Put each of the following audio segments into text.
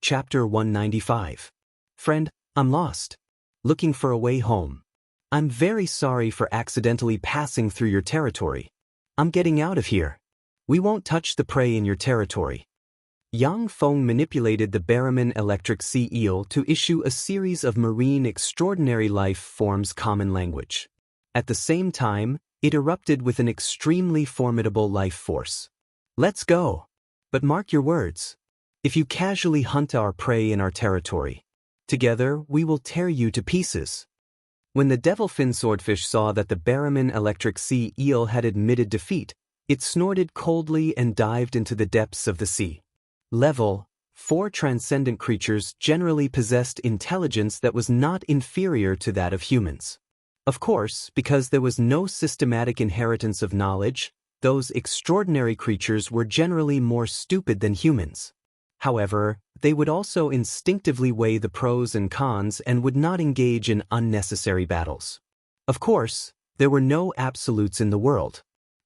Chapter 195. Friend, I'm lost. Looking for a way home. I'm very sorry for accidentally passing through your territory. I'm getting out of here. We won't touch the prey in your territory. Yang Feng manipulated the Barraman electric sea eel to issue a series of marine extraordinary life forms common language. At the same time, it erupted with an extremely formidable life force. Let's go. But mark your words. If you casually hunt our prey in our territory, together we will tear you to pieces. When the devilfin swordfish saw that the Barraman electric sea eel had admitted defeat, it snorted coldly and dived into the depths of the sea. Level 4 transcendent creatures generally possessed intelligence that was not inferior to that of humans. Of course, because there was no systematic inheritance of knowledge, those extraordinary creatures were generally more stupid than humans. However, they would also instinctively weigh the pros and cons and would not engage in unnecessary battles. Of course, there were no absolutes in the world.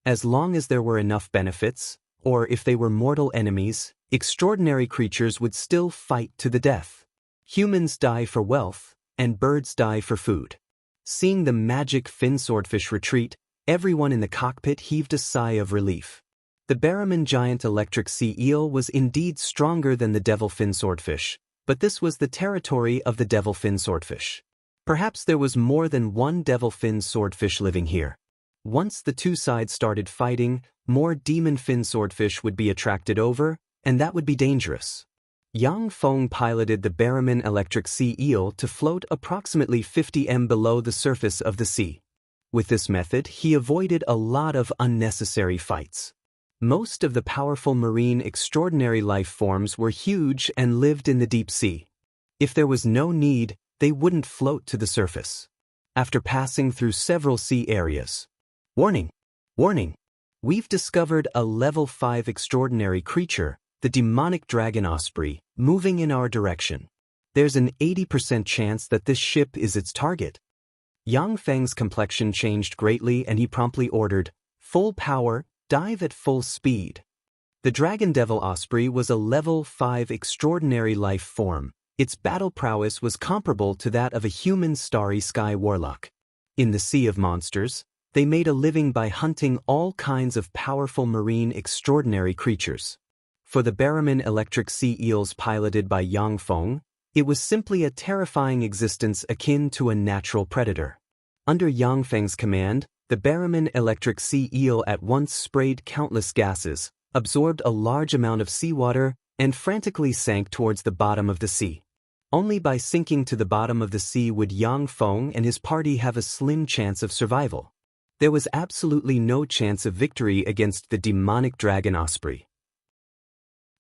As long as there were enough benefits, or if they were mortal enemies, extraordinary creatures would still fight to the death. Humans die for wealth, and birds die for food. Seeing the magic fin swordfish retreat, everyone in the cockpit heaved a sigh of relief. The Barraman giant electric sea eel was indeed stronger than the devilfin swordfish, but this was the territory of the devilfin swordfish. Perhaps there was more than one devilfin swordfish living here. Once the two sides started fighting, more demon fin swordfish would be attracted over, and that would be dangerous. Yang Feng piloted the Barraman electric sea eel to float approximately 50 m below the surface of the sea. With this method, he avoided a lot of unnecessary fights. Most of the powerful marine extraordinary life forms were huge and lived in the deep sea. If there was no need, they wouldn't float to the surface. After passing through several sea areas. Warning! Warning! We've discovered a level 5 extraordinary creature, the demonic dragon osprey, moving in our direction. There's an 80% chance that this ship is its target. Yang Feng's complexion changed greatly and he promptly ordered, "Full power, dive at full speed." The dragon devil osprey was a level 5 extraordinary life form. Its battle prowess was comparable to that of a human starry sky warlock. In the sea of monsters, they made a living by hunting all kinds of powerful marine extraordinary creatures. For the Barraman electric sea eels piloted by Yang Feng, it was simply a terrifying existence akin to a natural predator. Under Yang Feng's command, the Barraman electric sea eel at once sprayed countless gases, absorbed a large amount of seawater, and frantically sank towards the bottom of the sea. Only by sinking to the bottom of the sea would Yang Feng and his party have a slim chance of survival. There was absolutely no chance of victory against the demonic dragon osprey.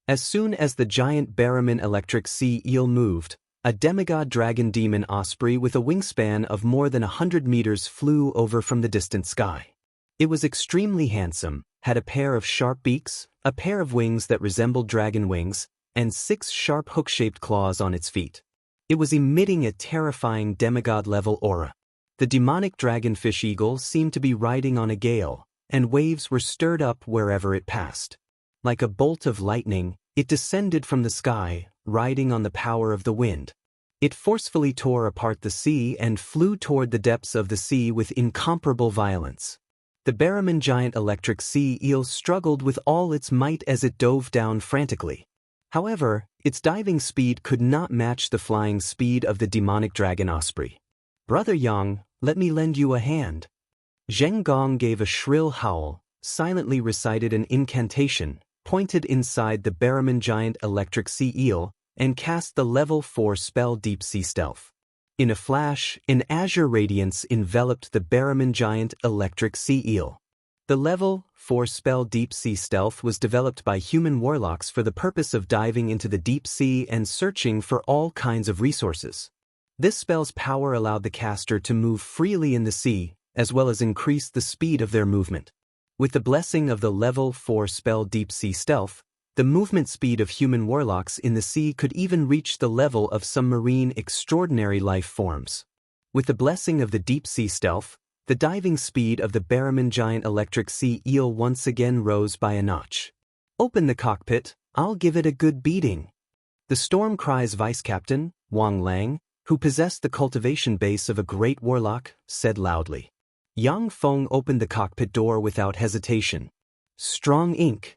As soon as the giant Barraman electric sea eel moved, a demigod dragon demon osprey with a wingspan of more than 100 meters flew over from the distant sky. It was extremely handsome, had a pair of sharp beaks, a pair of wings that resembled dragon wings, and 6 sharp hook-shaped claws on its feet. It was emitting a terrifying demigod-level aura. The demonic dragonfish eagle seemed to be riding on a gale, and waves were stirred up wherever it passed. Like a bolt of lightning, it descended from the sky, riding on the power of the wind. It forcefully tore apart the sea and flew toward the depths of the sea with incomparable violence. The Barraman giant electric sea eel struggled with all its might as it dove down frantically. However, its diving speed could not match the flying speed of the demonic dragon osprey. "Brother Yang, let me lend you a hand." Zheng Gong gave a shrill howl, silently recited an incantation, pointed inside the Barraman giant electric sea eel, and cast the level 4 spell Deep Sea Stealth. In a flash, an azure radiance enveloped the Barraman giant electric sea eel. The level 4 spell Deep Sea Stealth was developed by human warlocks for the purpose of diving into the deep sea and searching for all kinds of resources. This spell's power allowed the caster to move freely in the sea, as well as increase the speed of their movement. With the blessing of the level 4 spell Deep Sea Stealth, the movement speed of human warlocks in the sea could even reach the level of some marine extraordinary life forms. With the blessing of the Deep Sea Stealth, the diving speed of the Barraman giant electric sea eel once again rose by a notch. "Open the cockpit, I'll give it a good beating." The Storm Cry's vice captain, Wang Lang, who possessed the cultivation base of a great warlock, said loudly. Yang Feng opened the cockpit door without hesitation. Strong ink.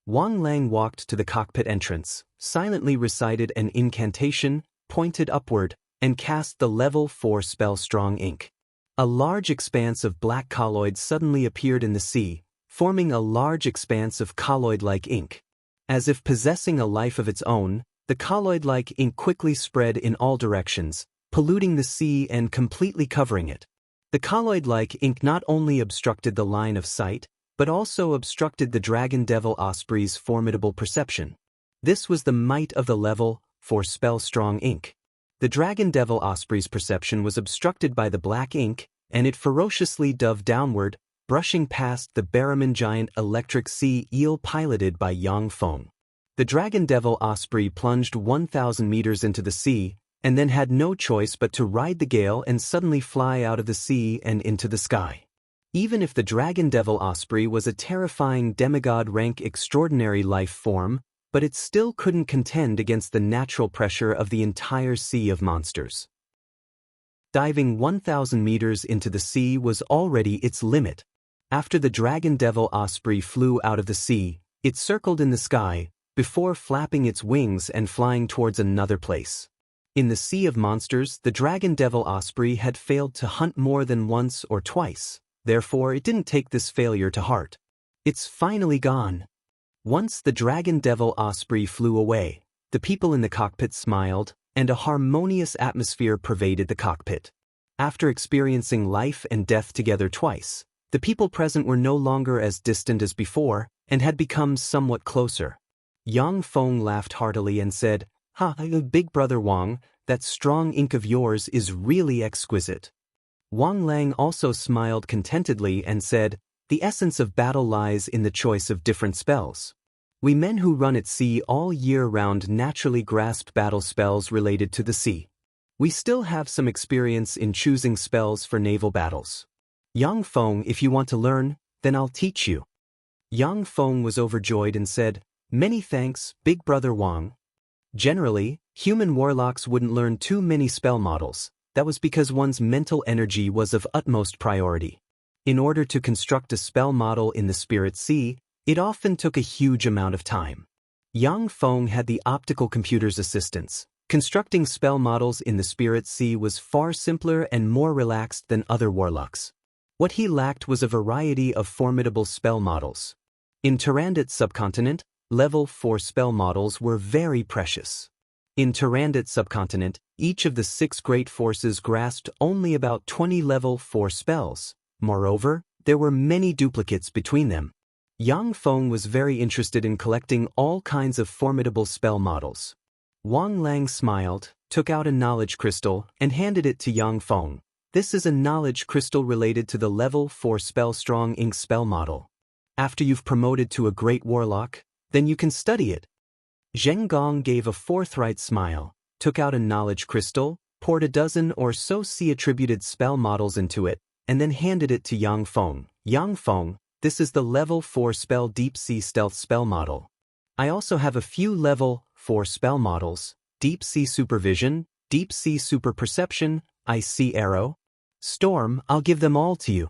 Wang Lang walked to the cockpit entrance, silently recited an incantation, pointed upward, and cast the level 4 spell Strong Ink. A large expanse of black colloids suddenly appeared in the sea, forming a large expanse of colloid-like ink. As if possessing a life of its own, the colloid-like ink quickly spread in all directions, polluting the sea and completely covering it. The colloid-like ink not only obstructed the line of sight, but also obstructed the Dragon Devil Osprey's formidable perception. This was the might of the level 4 spell Strong Ink. The Dragon Devil Osprey's perception was obstructed by the black ink, and it ferociously dove downward, brushing past the Barraman giant electric sea eel piloted by Yang Feng. The Dragon Devil Osprey plunged 1,000 meters into the sea, and then had no choice but to ride the gale and suddenly fly out of the sea and into the sky. Even if the Dragon Devil Osprey was a terrifying demigod-rank extraordinary life form, but it still couldn't contend against the natural pressure of the entire sea of monsters. Diving 1,000 meters into the sea was already its limit. After the Dragon Devil Osprey flew out of the sea, it circled in the sky, before flapping its wings and flying towards another place. In the Sea of Monsters, the Dragon Devil Osprey had failed to hunt more than once or twice, therefore it didn't take this failure to heart. It's finally gone. Once the Dragon Devil Osprey flew away, the people in the cockpit smiled, and a harmonious atmosphere pervaded the cockpit. After experiencing life and death together twice, the people present were no longer as distant as before, and had become somewhat closer. Yang Feng laughed heartily and said, "Ha, big brother Wang, that strong ink of yours is really exquisite." Wang Lang also smiled contentedly and said, "The essence of battle lies in the choice of different spells. We men who run at sea all year round naturally grasp battle spells related to the sea. We still have some experience in choosing spells for naval battles. Yang Feng, if you want to learn, then I'll teach you." Yang Feng was overjoyed and said, "Many thanks, big brother Wang." Generally, human warlocks wouldn't learn too many spell models. That was because one's mental energy was of utmost priority. In order to construct a spell model in the Spirit Sea, it often took a huge amount of time. Yang Feng had the optical computer's assistance. Constructing spell models in the Spirit Sea was far simpler and more relaxed than other warlocks. What he lacked was a variety of formidable spell models. In Tyrandot subcontinent, level 4 spell models were very precious. In Tyrandot subcontinent, each of the 6 great forces grasped only about 20 level 4 spells. Moreover, there were many duplicates between them. Yang Feng was very interested in collecting all kinds of formidable spell models. Wang Lang smiled, took out a knowledge crystal, and handed it to Yang Feng. This is a knowledge crystal related to the level 4 spell Strong Ink spell model. After you've promoted to a great warlock, then you can study it. Zheng Gong gave a forthright smile, took out a knowledge crystal, poured a dozen or so sea-attributed spell models into it, and then handed it to Yang Feng. "Yang Feng, this is the level 4 spell Deep Sea Stealth spell model. I also have a few level 4 spell models, Deep Sea Supervision, Deep Sea Super Perception, Ice Sea Arrow, Storm. I'll give them all to you."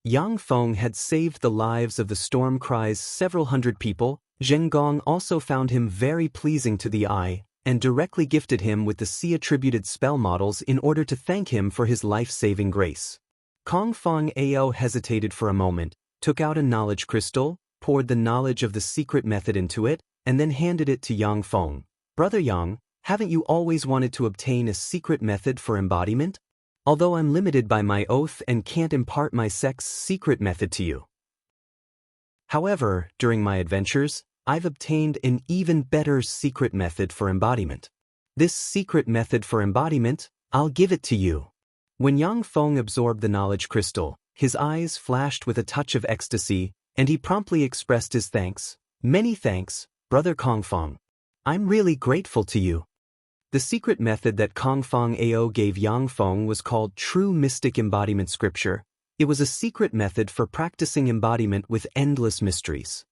Yang Feng had saved the lives of the Storm Cry's several hundred people. Zheng Gong also found him very pleasing to the eye, and directly gifted him with the sea-attributed spell models in order to thank him for his life-saving grace. Kong Fong Ao hesitated for a moment, took out a knowledge crystal, poured the knowledge of the secret method into it, and then handed it to Yang Feng. "Brother Yang, haven't you always wanted to obtain a secret method for embodiment? Although I'm limited by my oath and can't impart my sect's secret method to you. However, during my adventures, I've obtained an even better secret method for embodiment. This secret method for embodiment, I'll give it to you." When Yang Feng absorbed the knowledge crystal, his eyes flashed with a touch of ecstasy, and he promptly expressed his thanks. "Many thanks, brother Kong Feng. I'm really grateful to you." The secret method that Kong Fong Ao gave Yang Feng was called True Mystic Embodiment Scripture. It was a secret method for practicing embodiment with endless mysteries.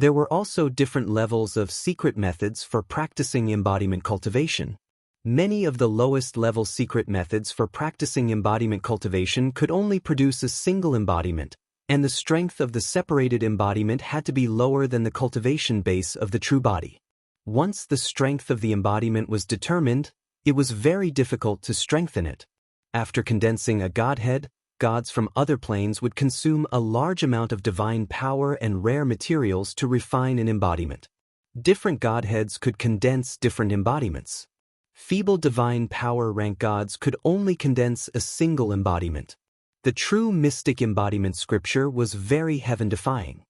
There were also different levels of secret methods for practicing embodiment cultivation. Many of the lowest level secret methods for practicing embodiment cultivation could only produce a single embodiment, and the strength of the separated embodiment had to be lower than the cultivation base of the true body. Once the strength of the embodiment was determined, it was very difficult to strengthen it. After condensing a godhead, gods from other planes would consume a large amount of divine power and rare materials to refine an embodiment. Different godheads could condense different embodiments. Feeble divine power rank gods could only condense a single embodiment. The true mystic embodiment scripture was very heaven-defying.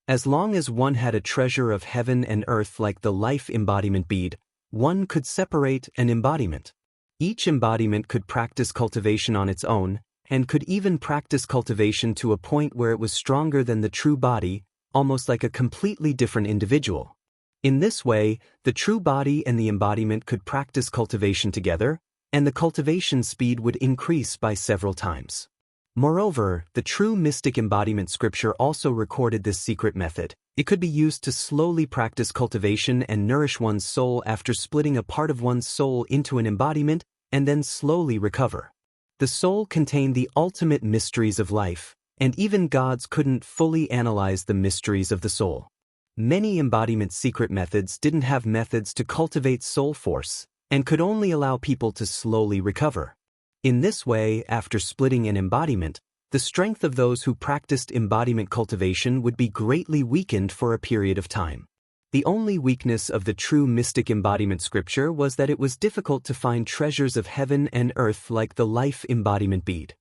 As long as one had a treasure of heaven and earth like the life embodiment bead, one could separate an embodiment. Each embodiment could practice cultivation on its own, and could even practice cultivation to a point where it was stronger than the true body, almost like a completely different individual. In this way, the true body and the embodiment could practice cultivation together, and the cultivation speed would increase by several times. Moreover, the true mystic embodiment scripture also recorded this secret method. It could be used to slowly practice cultivation and nourish one's soul after splitting a part of one's soul into an embodiment and then slowly recover. The soul contained the ultimate mysteries of life, and even gods couldn't fully analyze the mysteries of the soul. Many embodiment secret methods didn't have methods to cultivate soul force, and could only allow people to slowly recover. In this way, after splitting an embodiment, the strength of those who practiced embodiment cultivation would be greatly weakened for a period of time. The only weakness of the true mystic embodiment scripture was that it was difficult to find treasures of heaven and earth like the life embodiment bead.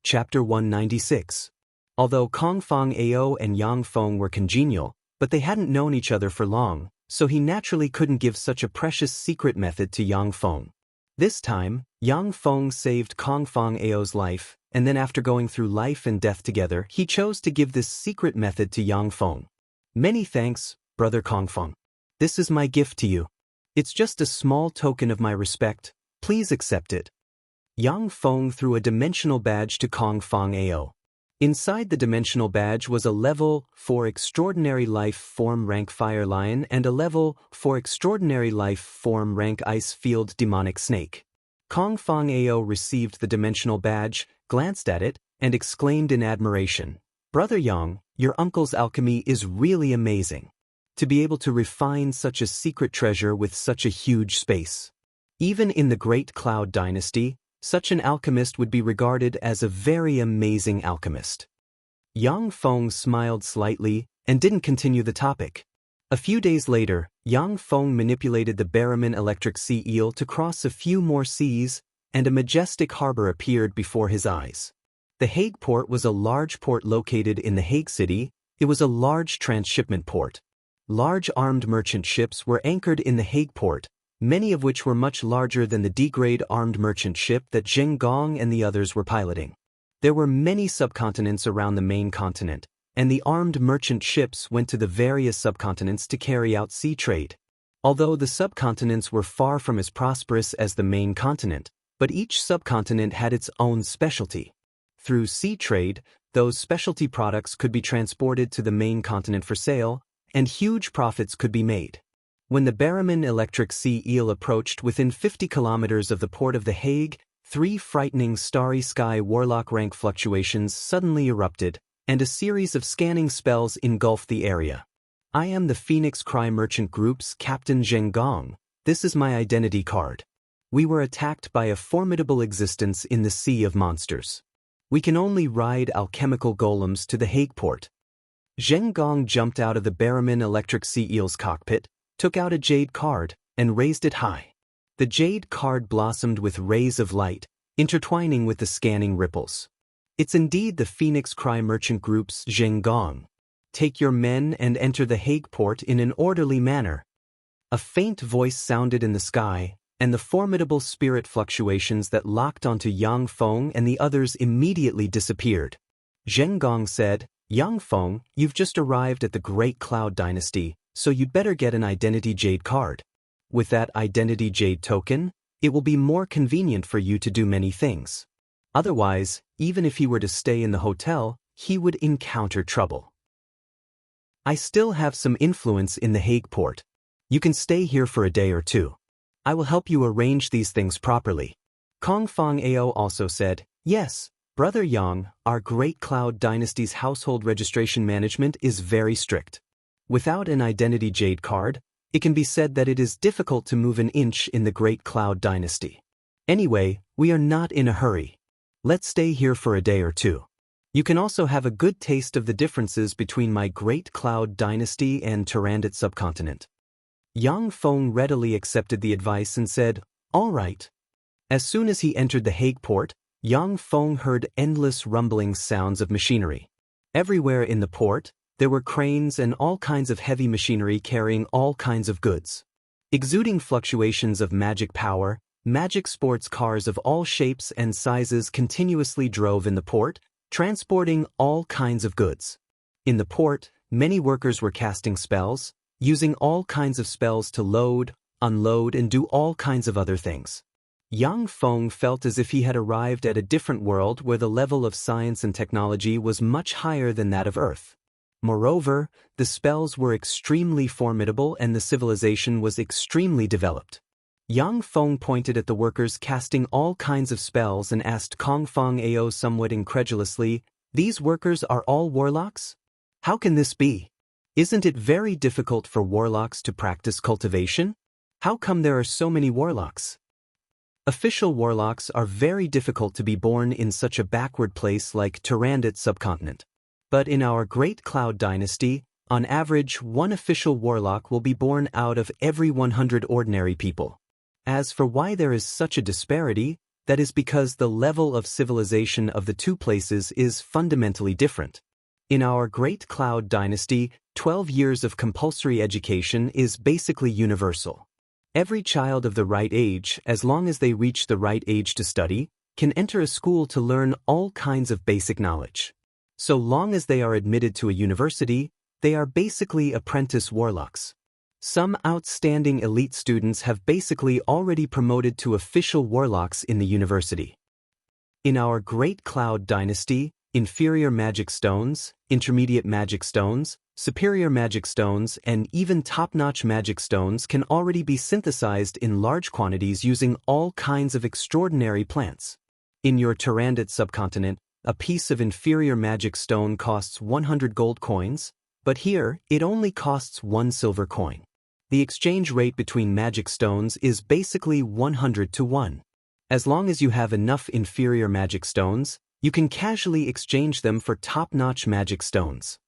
Chapter 196. Although Kongfang Ao and Yang Feng were congenial, but they hadn't known each other for long, so he naturally couldn't give such a precious secret method to Yang Feng. This time, Yang Feng saved Kongfang Ao's life, and then after going through life and death together, he chose to give this secret method to Yang Feng. Many thanks, Brother Kongfeng. This is my gift to you. It's just a small token of my respect. Please accept it. Yang Feng threw a dimensional badge to Kongfang Ao. Inside the dimensional badge was a level for extraordinary life form rank Fire Lion and a level for extraordinary life form rank Ice Field Demonic Snake. Kongfang Ao received the dimensional badge, glanced at it, and exclaimed in admiration, "Brother Yang, your uncle's alchemy is really amazing. To be able to refine such a secret treasure with such a huge space. Even in the Great Cloud Dynasty, such an alchemist would be regarded as a very amazing alchemist." Yang Feng smiled slightly and didn't continue the topic. A few days later, Yang Feng manipulated the Barraman electric sea eel to cross a few more seas, and a majestic harbor appeared before his eyes. The Hague port was a large port located in the Hague city. It was a large transshipment port. Large armed merchant ships were anchored in the Hague port, many of which were much larger than the D-grade armed merchant ship that Zheng Gong and the others were piloting. There were many subcontinents around the main continent, and the armed merchant ships went to the various subcontinents to carry out sea trade. Although the subcontinents were far from as prosperous as the main continent, but each subcontinent had its own specialty. Through sea trade, those specialty products could be transported to the main continent for sale, and huge profits could be made. When the Barraman electric sea eel approached within 50 kilometers of the port of The Hague, 3 frightening starry sky warlock rank fluctuations suddenly erupted, and a series of scanning spells engulfed the area. "I am the Phoenix Cry Merchant Group's Captain Zheng Gong. This is my identity card. We were attacked by a formidable existence in the Sea of Monsters. We can only ride alchemical golems to the Hague port." Zheng Gong jumped out of the Barraman electric sea eel's cockpit, took out a jade card, and raised it high. The jade card blossomed with rays of light, intertwining with the scanning ripples. "It's indeed the Phoenix Cry Merchant Group's Zheng Gong. Take your men and enter the Hague port in an orderly manner." A faint voice sounded in the sky, and the formidable spirit fluctuations that locked onto Yang Feng and the others immediately disappeared. Zheng Gong said, "Yang Feng, you've just arrived at the Great Cloud Dynasty, so you'd better get an Identity Jade card. With that Identity Jade token, it will be more convenient for you to do many things. Otherwise, even if he were to stay in the hotel, he would encounter trouble." I still have some influence in the Hague port. You can stay here for a day or two. I will help you arrange these things properly. Kong Fong Ao also said, yes, Brother Yang, our Great Cloud Dynasty's household registration management is very strict. Without an identity jade card, it can be said that it is difficult to move an inch in the Great Cloud Dynasty. Anyway, we are not in a hurry. Let's stay here for a day or two. You can also have a good taste of the differences between my Great Cloud Dynasty and Turandot subcontinent. Yang Feng readily accepted the advice and said, all right. As soon as he entered the Hague port, Yang Feng heard endless rumbling sounds of machinery. Everywhere in the port, there were cranes and all kinds of heavy machinery carrying all kinds of goods. Exuding fluctuations of magic power, magic sports cars of all shapes and sizes continuously drove in the port, transporting all kinds of goods. In the port, many workers were casting spells, using all kinds of spells to load, unload, and do all kinds of other things. Yang Feng felt as if he had arrived at a different world where the level of science and technology was much higher than that of Earth. Moreover, the spells were extremely formidable and the civilization was extremely developed. Yang Feng pointed at the workers casting all kinds of spells and asked Kong Fong Ao somewhat incredulously, these workers are all warlocks? How can this be? Isn't it very difficult for warlocks to practice cultivation? How come there are so many warlocks? Official warlocks are very difficult to be born in such a backward place like Turandot subcontinent. But in our Great Cloud Dynasty, on average, one official warlock will be born out of every 100 ordinary people. As for why there is such a disparity, that is because the level of civilization of the two places is fundamentally different. In our Great Cloud Dynasty, 12 years of compulsory education is basically universal. Every child of the right age, as long as they reach the right age to study, can enter a school to learn all kinds of basic knowledge. So long as they are admitted to a university, they are basically apprentice warlocks. Some outstanding elite students have basically already promoted to official warlocks in the university. In our Great Cloud Dynasty, inferior magic stones, intermediate magic stones, superior magic stones, and even top-notch magic stones can already be synthesized in large quantities using all kinds of extraordinary plants. In your Turandot subcontinent, a piece of inferior magic stone costs 100 gold coins, but here it only costs 1 silver coin. The exchange rate between magic stones is basically 100 to 1. As long as you have enough inferior magic stones, you can casually exchange them for top-notch magic stones.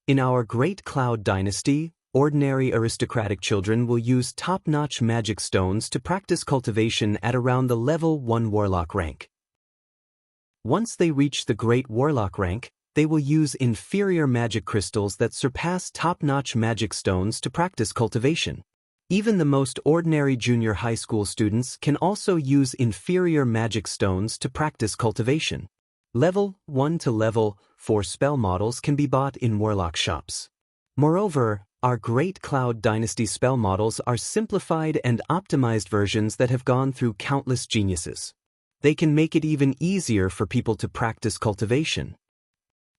In our Great Cloud Dynasty, ordinary aristocratic children will use top-notch magic stones to practice cultivation at around the level 1 warlock rank. Once they reach the Great Warlock rank, they will use inferior magic crystals that surpass top-notch magic stones to practice cultivation. Even the most ordinary junior high school students can also use inferior magic stones to practice cultivation. Level 1 to level 4 spell models can be bought in warlock shops. Moreover, our Great Cloud Dynasty spell models are simplified and optimized versions that have gone through countless geniuses. They can make it even easier for people to practice cultivation.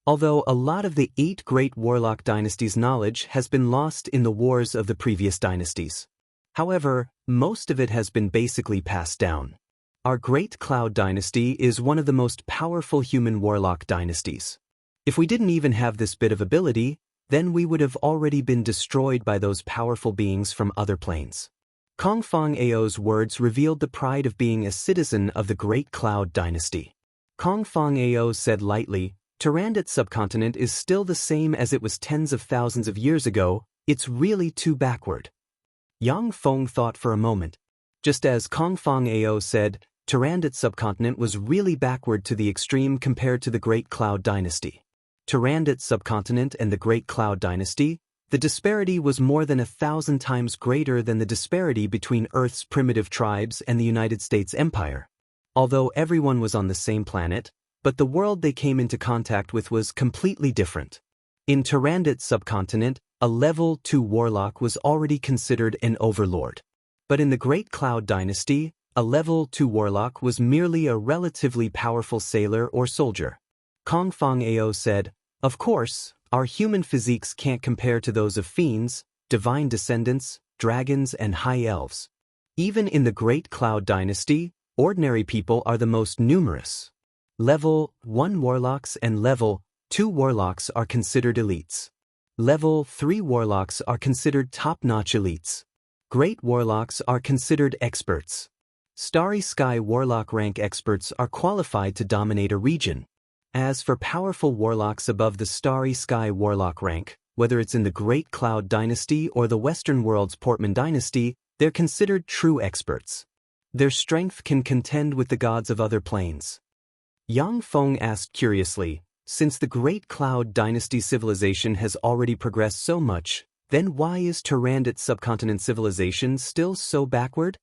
Although a lot of the 8 great warlock dynasties' knowledge has been lost in the wars of the previous dynasties. However, most of it has been basically passed down. Our Great Cloud Dynasty is one of the most powerful human warlock dynasties. If we didn't even have this bit of ability, then we would have already been destroyed by those powerful beings from other planes. Kong Fong Ao's words revealed the pride of being a citizen of the Great Cloud Dynasty. Kong Fong Ao said lightly, Turandot subcontinent is still the same as it was tens of thousands of years ago, it's really too backward. Yang Feng thought for a moment. Just as Kong Fong Ao said, Turandot subcontinent was really backward to the extreme compared to the Great Cloud Dynasty. Turandot subcontinent and the Great Cloud Dynasty, the disparity was more than 1,000 times greater than the disparity between Earth's primitive tribes and the United States Empire. Although everyone was on the same planet, but the world they came into contact with was completely different. In Turandot subcontinent, a level 2 warlock was already considered an overlord. But in the Great Cloud Dynasty, a level 2 warlock was merely a relatively powerful sailor or soldier. Kong Fong Ao said, of course, Our human physiques can't compare to those of fiends, divine descendants, dragons, and high elves. Even in the Great Cloud Dynasty, ordinary people are the most numerous. Level 1 warlocks and Level 2 warlocks are considered elites. Level 3 warlocks are considered top-notch elites. Great warlocks are considered experts. Starry Sky warlock rank experts are qualified to dominate a region. As for powerful warlocks above the Starry Sky warlock rank, whether it's in the Great Cloud Dynasty or the Western World's Portman Dynasty, they're considered true experts. Their strength can contend with the gods of other planes. Yang Feng asked curiously, since the Great Cloud Dynasty civilization has already progressed so much, then why is Tyrannid subcontinent civilization still so backward?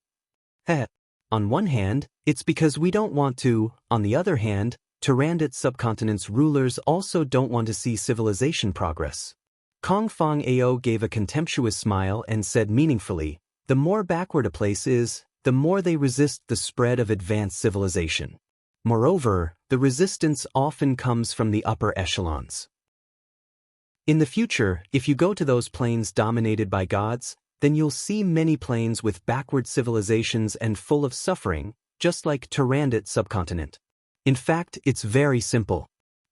On one hand, it's because we don't want to. On the other hand, Tyrannid subcontinent's rulers also don't want to see civilization progress. Kong Fong Ao gave a contemptuous smile and said meaningfully, the more backward a place is, the more they resist the spread of advanced civilization. Moreover, the resistance often comes from the upper echelons. In the future, if you go to those planes dominated by gods, then you'll see many planes with backward civilizations and full of suffering, just like Tyrannid subcontinent. In fact, it's very simple.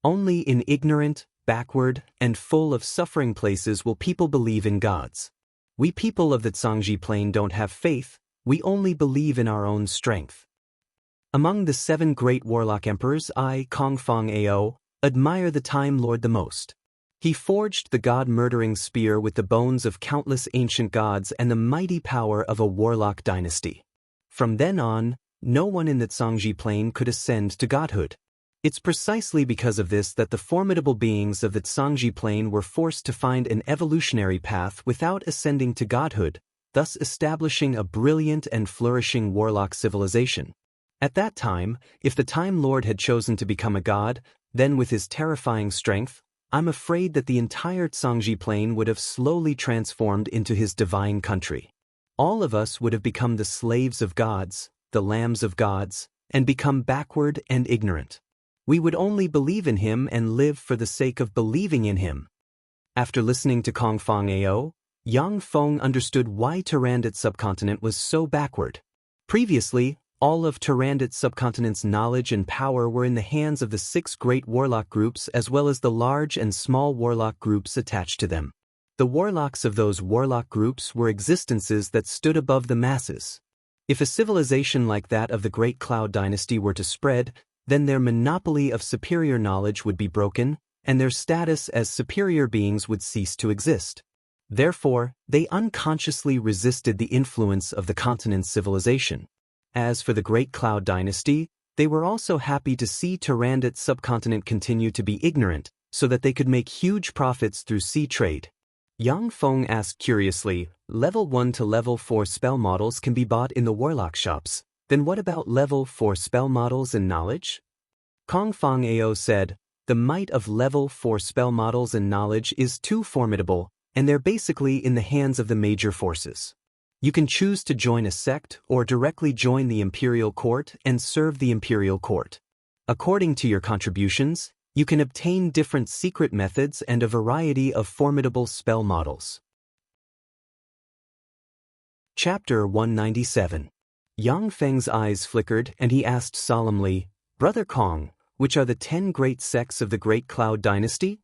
Only in ignorant, backward, and full of suffering places will people believe in gods. We people of the Zhangji plane don't have faith, we only believe in our own strength. Among the 7 great warlock emperors, I, Kong Fong Ao, admire the Time Lord the most. He forged the god-murdering spear with the bones of countless ancient gods and the mighty power of a warlock dynasty. From then on, no one in the Zhangji plane could ascend to godhood. It's precisely because of this that the formidable beings of the Zhangji plane were forced to find an evolutionary path without ascending to godhood, thus establishing a brilliant and flourishing warlock civilization. At that time, if the Time Lord had chosen to become a god, then with his terrifying strength, I'm afraid that the entire Zhangji plane would have slowly transformed into his divine country. All of us would have become the slaves of gods, the lambs of gods, and become backward and ignorant. We would only believe in him and live for the sake of believing in him. After listening to Kong Fong Ao, Yang Feng understood why Tyrannid subcontinent was so backward. Previously, all of Tyrannid subcontinent's knowledge and power were in the hands of the 6 great warlock groups as well as the large and small warlock groups attached to them. The warlocks of those warlock groups were existences that stood above the masses. If a civilization like that of the Great Cloud Dynasty were to spread, then their monopoly of superior knowledge would be broken, and their status as superior beings would cease to exist. Therefore, they unconsciously resisted the influence of the continent's civilization. As for the Great Cloud Dynasty, they were also happy to see Tyrannid subcontinent continue to be ignorant, so that they could make huge profits through sea trade. Yang Feng asked curiously, Level 1 to Level 4 spell models can be bought in the warlock shops, then what about Level 4 spell models and knowledge? Kong Fong Ao said, the might of Level 4 spell models and knowledge is too formidable, and they're basically in the hands of the major forces. You can choose to join a sect or directly join the imperial court and serve the imperial court. According to your contributions, you can obtain different secret methods and a variety of formidable spell models. Chapter 197. Yang Feng's eyes flickered and he asked solemnly, Brother Kong, which are the 10 great sects of the Great Cloud Dynasty?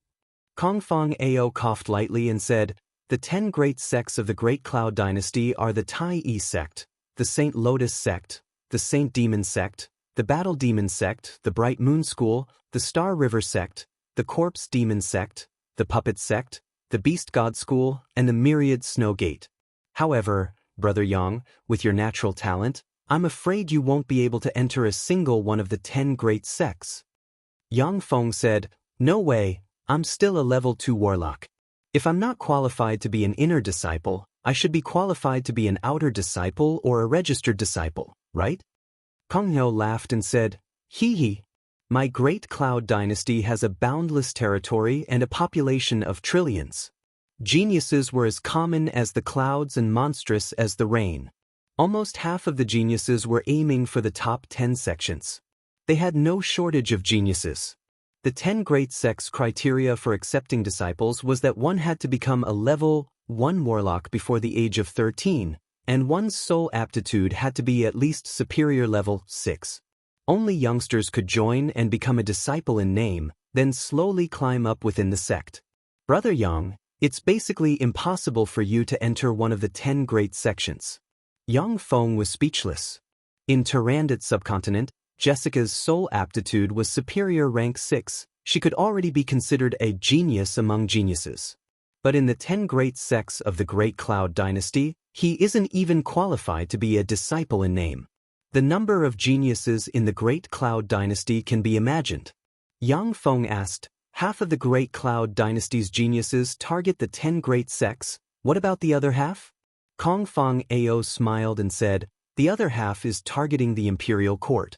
Kong Fong Ao coughed lightly and said, the 10 great sects of the Great Cloud Dynasty are the Tai Yi sect, the Saint Lotus sect, the Saint Demon sect, the Battle Demon sect, the Bright Moon School, the Star River sect, the Corpse Demon sect, the Puppet sect, the Beast God School, and the Myriad Snow Gate. However, Brother Yang, with your natural talent, I'm afraid you won't be able to enter a single one of the 10 great sects. Yang Feng said, no way, I'm still a level 2 warlock. If I'm not qualified to be an inner disciple, I should be qualified to be an outer disciple or a registered disciple, right? Kong Hyo laughed and said, hee hee. My Great Cloud Dynasty has a boundless territory and a population of trillions. Geniuses were as common as the clouds and monstrous as the rain. Almost half of the geniuses were aiming for the top 10 sections. They had no shortage of geniuses. The 10 Great Sects criteria for accepting disciples was that one had to become a level 1 warlock before the age of 13, and one's soul aptitude had to be at least superior level 6. Only youngsters could join and become a disciple in name, then slowly climb up within the sect. Brother Yang, it's basically impossible for you to enter one of the 10 great sections. Yang Feng was speechless. In Tyrandot subcontinent, Jessica's soul aptitude was superior rank 6, she could already be considered a genius among geniuses. But in the 10 great sects of the Great Cloud Dynasty, he isn't even qualified to be a disciple in name. The number of geniuses in the Great Cloud Dynasty can be imagined. Yang Feng asked, half of the Great Cloud Dynasty's geniuses target the 10 great sects, what about the other half? Kong Feng Ao smiled and said, the other half is targeting the Imperial Court.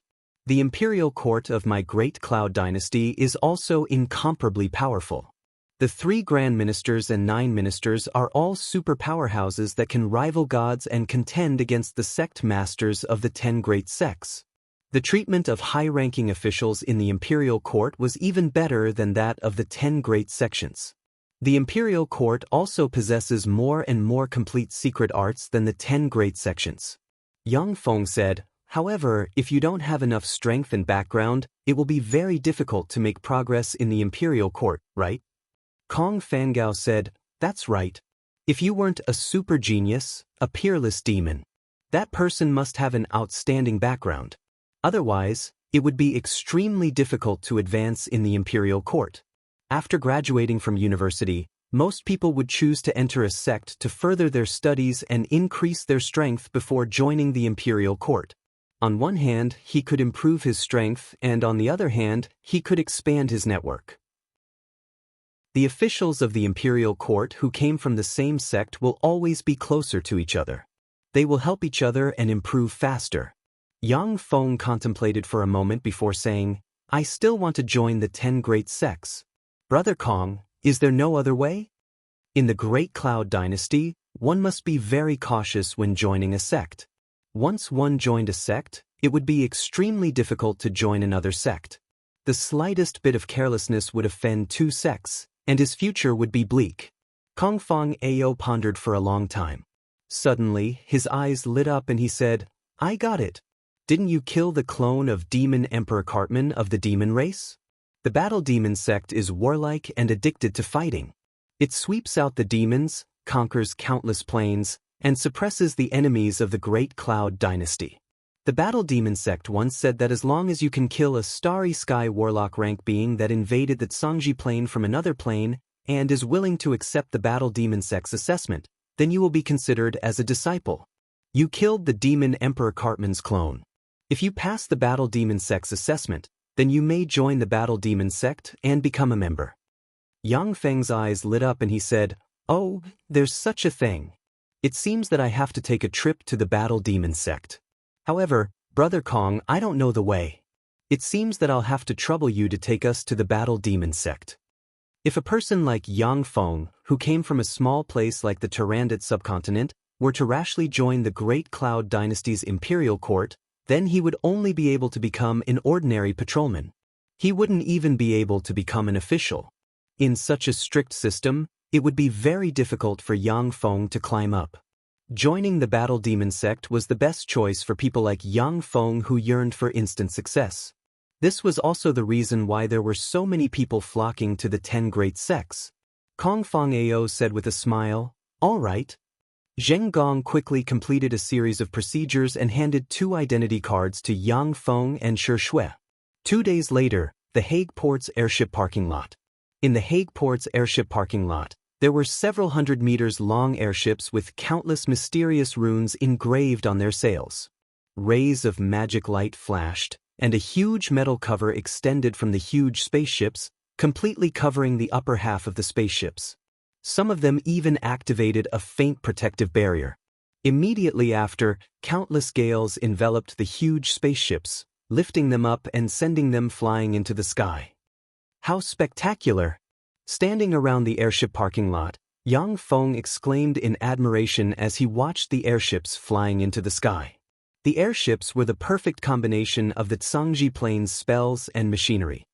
The Imperial Court of my Great Cloud Dynasty is also incomparably powerful. The 3 Grand Ministers and 9 Ministers are all super powerhouses that can rival gods and contend against the sect masters of the 10 great sects. The treatment of high-ranking officials in the Imperial Court was even better than that of the 10 great sections. The Imperial Court also possesses more and more complete secret arts than the 10 great sections. Yang Feng said, however, if you don't have enough strength and background, it will be very difficult to make progress in the Imperial Court, right? Kong Fangao said, that's right. If you weren't a super genius, a peerless demon, that person must have an outstanding background. Otherwise, it would be extremely difficult to advance in the Imperial Court. After graduating from university, most people would choose to enter a sect to further their studies and increase their strength before joining the Imperial Court. On one hand, he could improve his strength, and on the other hand, he could expand his network. The officials of the Imperial Court who came from the same sect will always be closer to each other. They will help each other and improve faster. Yang Feng contemplated for a moment before saying, I still want to join the 10 great sects. Brother Kong, is there no other way? In the Great Cloud Dynasty, one must be very cautious when joining a sect. Once one joined a sect, it would be extremely difficult to join another sect. The slightest bit of carelessness would offend 2 sects, and his future would be bleak. Kong Feng Ao pondered for a long time. Suddenly, his eyes lit up and he said, I got it. Didn't you kill the clone of Demon Emperor Cartman of the demon race? The Battle Demon sect is warlike and addicted to fighting. It sweeps out the demons, conquers countless planes, and suppresses the enemies of the Great Cloud Dynasty. The Battle Demon sect once said that as long as you can kill a starry sky warlock rank being that invaded the Tsangji plane from another plane and is willing to accept the Battle Demon sect's assessment, then you will be considered as a disciple. You killed the Demon Emperor Cartman's clone. If you pass the Battle Demon sect's assessment, then you may join the Battle Demon sect and become a member. Yang Feng's eyes lit up and he said, oh, there's such a thing. It seems that I have to take a trip to the Battle Demon sect. However, Brother Kong, I don't know the way. It seems that I'll have to trouble you to take us to the Battle Demon sect. If a person like Yang Feng, who came from a small place like the Tyrandot subcontinent, were to rashly join the Great Cloud Dynasty's Imperial Court, then he would only be able to become an ordinary patrolman. He wouldn't even be able to become an official. In such a strict system, it would be very difficult for Yang Feng to climb up. Joining the Battle Demon sect was the best choice for people like Yang Feng who yearned for instant success. This was also the reason why there were so many people flocking to the 10 great sects. Kong Feng Ao said with a smile, all right. Zheng Gong quickly completed a series of procedures and handed 2 identity cards to Yang Feng and Shi Shui. 2 days later, the Hague Port's airship parking lot. In the Hague Port's airship parking lot, there were several hundred meters long airships with countless mysterious runes engraved on their sails. Rays of magic light flashed, and a huge metal cover extended from the huge spaceships, completely covering the upper half of the spaceships. Some of them even activated a faint protective barrier. Immediately after, countless gales enveloped the huge spaceships, lifting them up and sending them flying into the sky. How spectacular! Standing around the airship parking lot, Yang Feng exclaimed in admiration as he watched the airships flying into the sky. The airships were the perfect combination of the Tsangji plane's spells and machinery.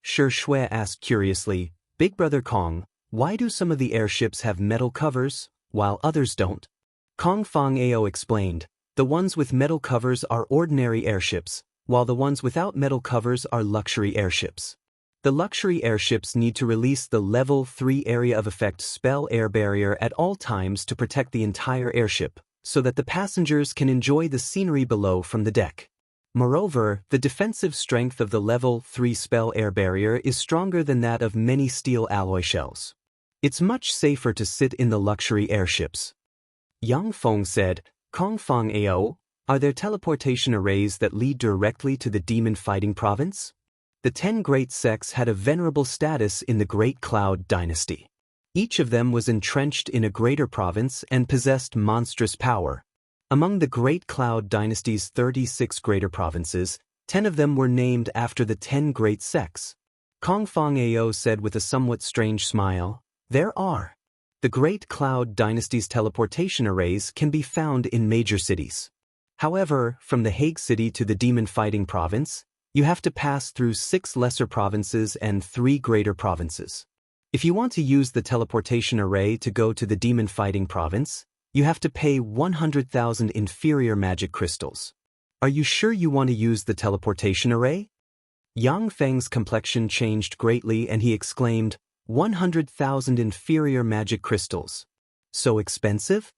Shi Shui asked curiously, Big Brother Kong, why do some of the airships have metal covers, while others don't? Kong Fong Ao explained, the ones with metal covers are ordinary airships, while the ones without metal covers are luxury airships. The luxury airships need to release the Level 3 Area of Effect spell air barrier at all times to protect the entire airship, so that the passengers can enjoy the scenery below from the deck. Moreover, the defensive strength of the Level 3 spell air barrier is stronger than that of many steel alloy shells. It's much safer to sit in the luxury airships. Yang Feng said, Kong Fong Ao, are there teleportation arrays that lead directly to the demon-fighting province? The 10 great sects had a venerable status in the Great Cloud dynasty. Each of them was entrenched in a greater province and possessed monstrous power. Among the Great Cloud dynasty's 36 greater provinces, 10 of them were named after the 10 great sects. Kong Fong Ao said with a somewhat strange smile, there are. The Great Cloud dynasty's teleportation arrays can be found in major cities. However, from the Hague city to the demon-fighting province, you have to pass through 6 lesser provinces and 3 greater provinces. If you want to use the teleportation array to go to the demon-fighting province, you have to pay 100,000 inferior magic crystals. Are you sure you want to use the teleportation array? Yang Feng's complexion changed greatly and he exclaimed, 100,000 inferior magic crystals. So expensive?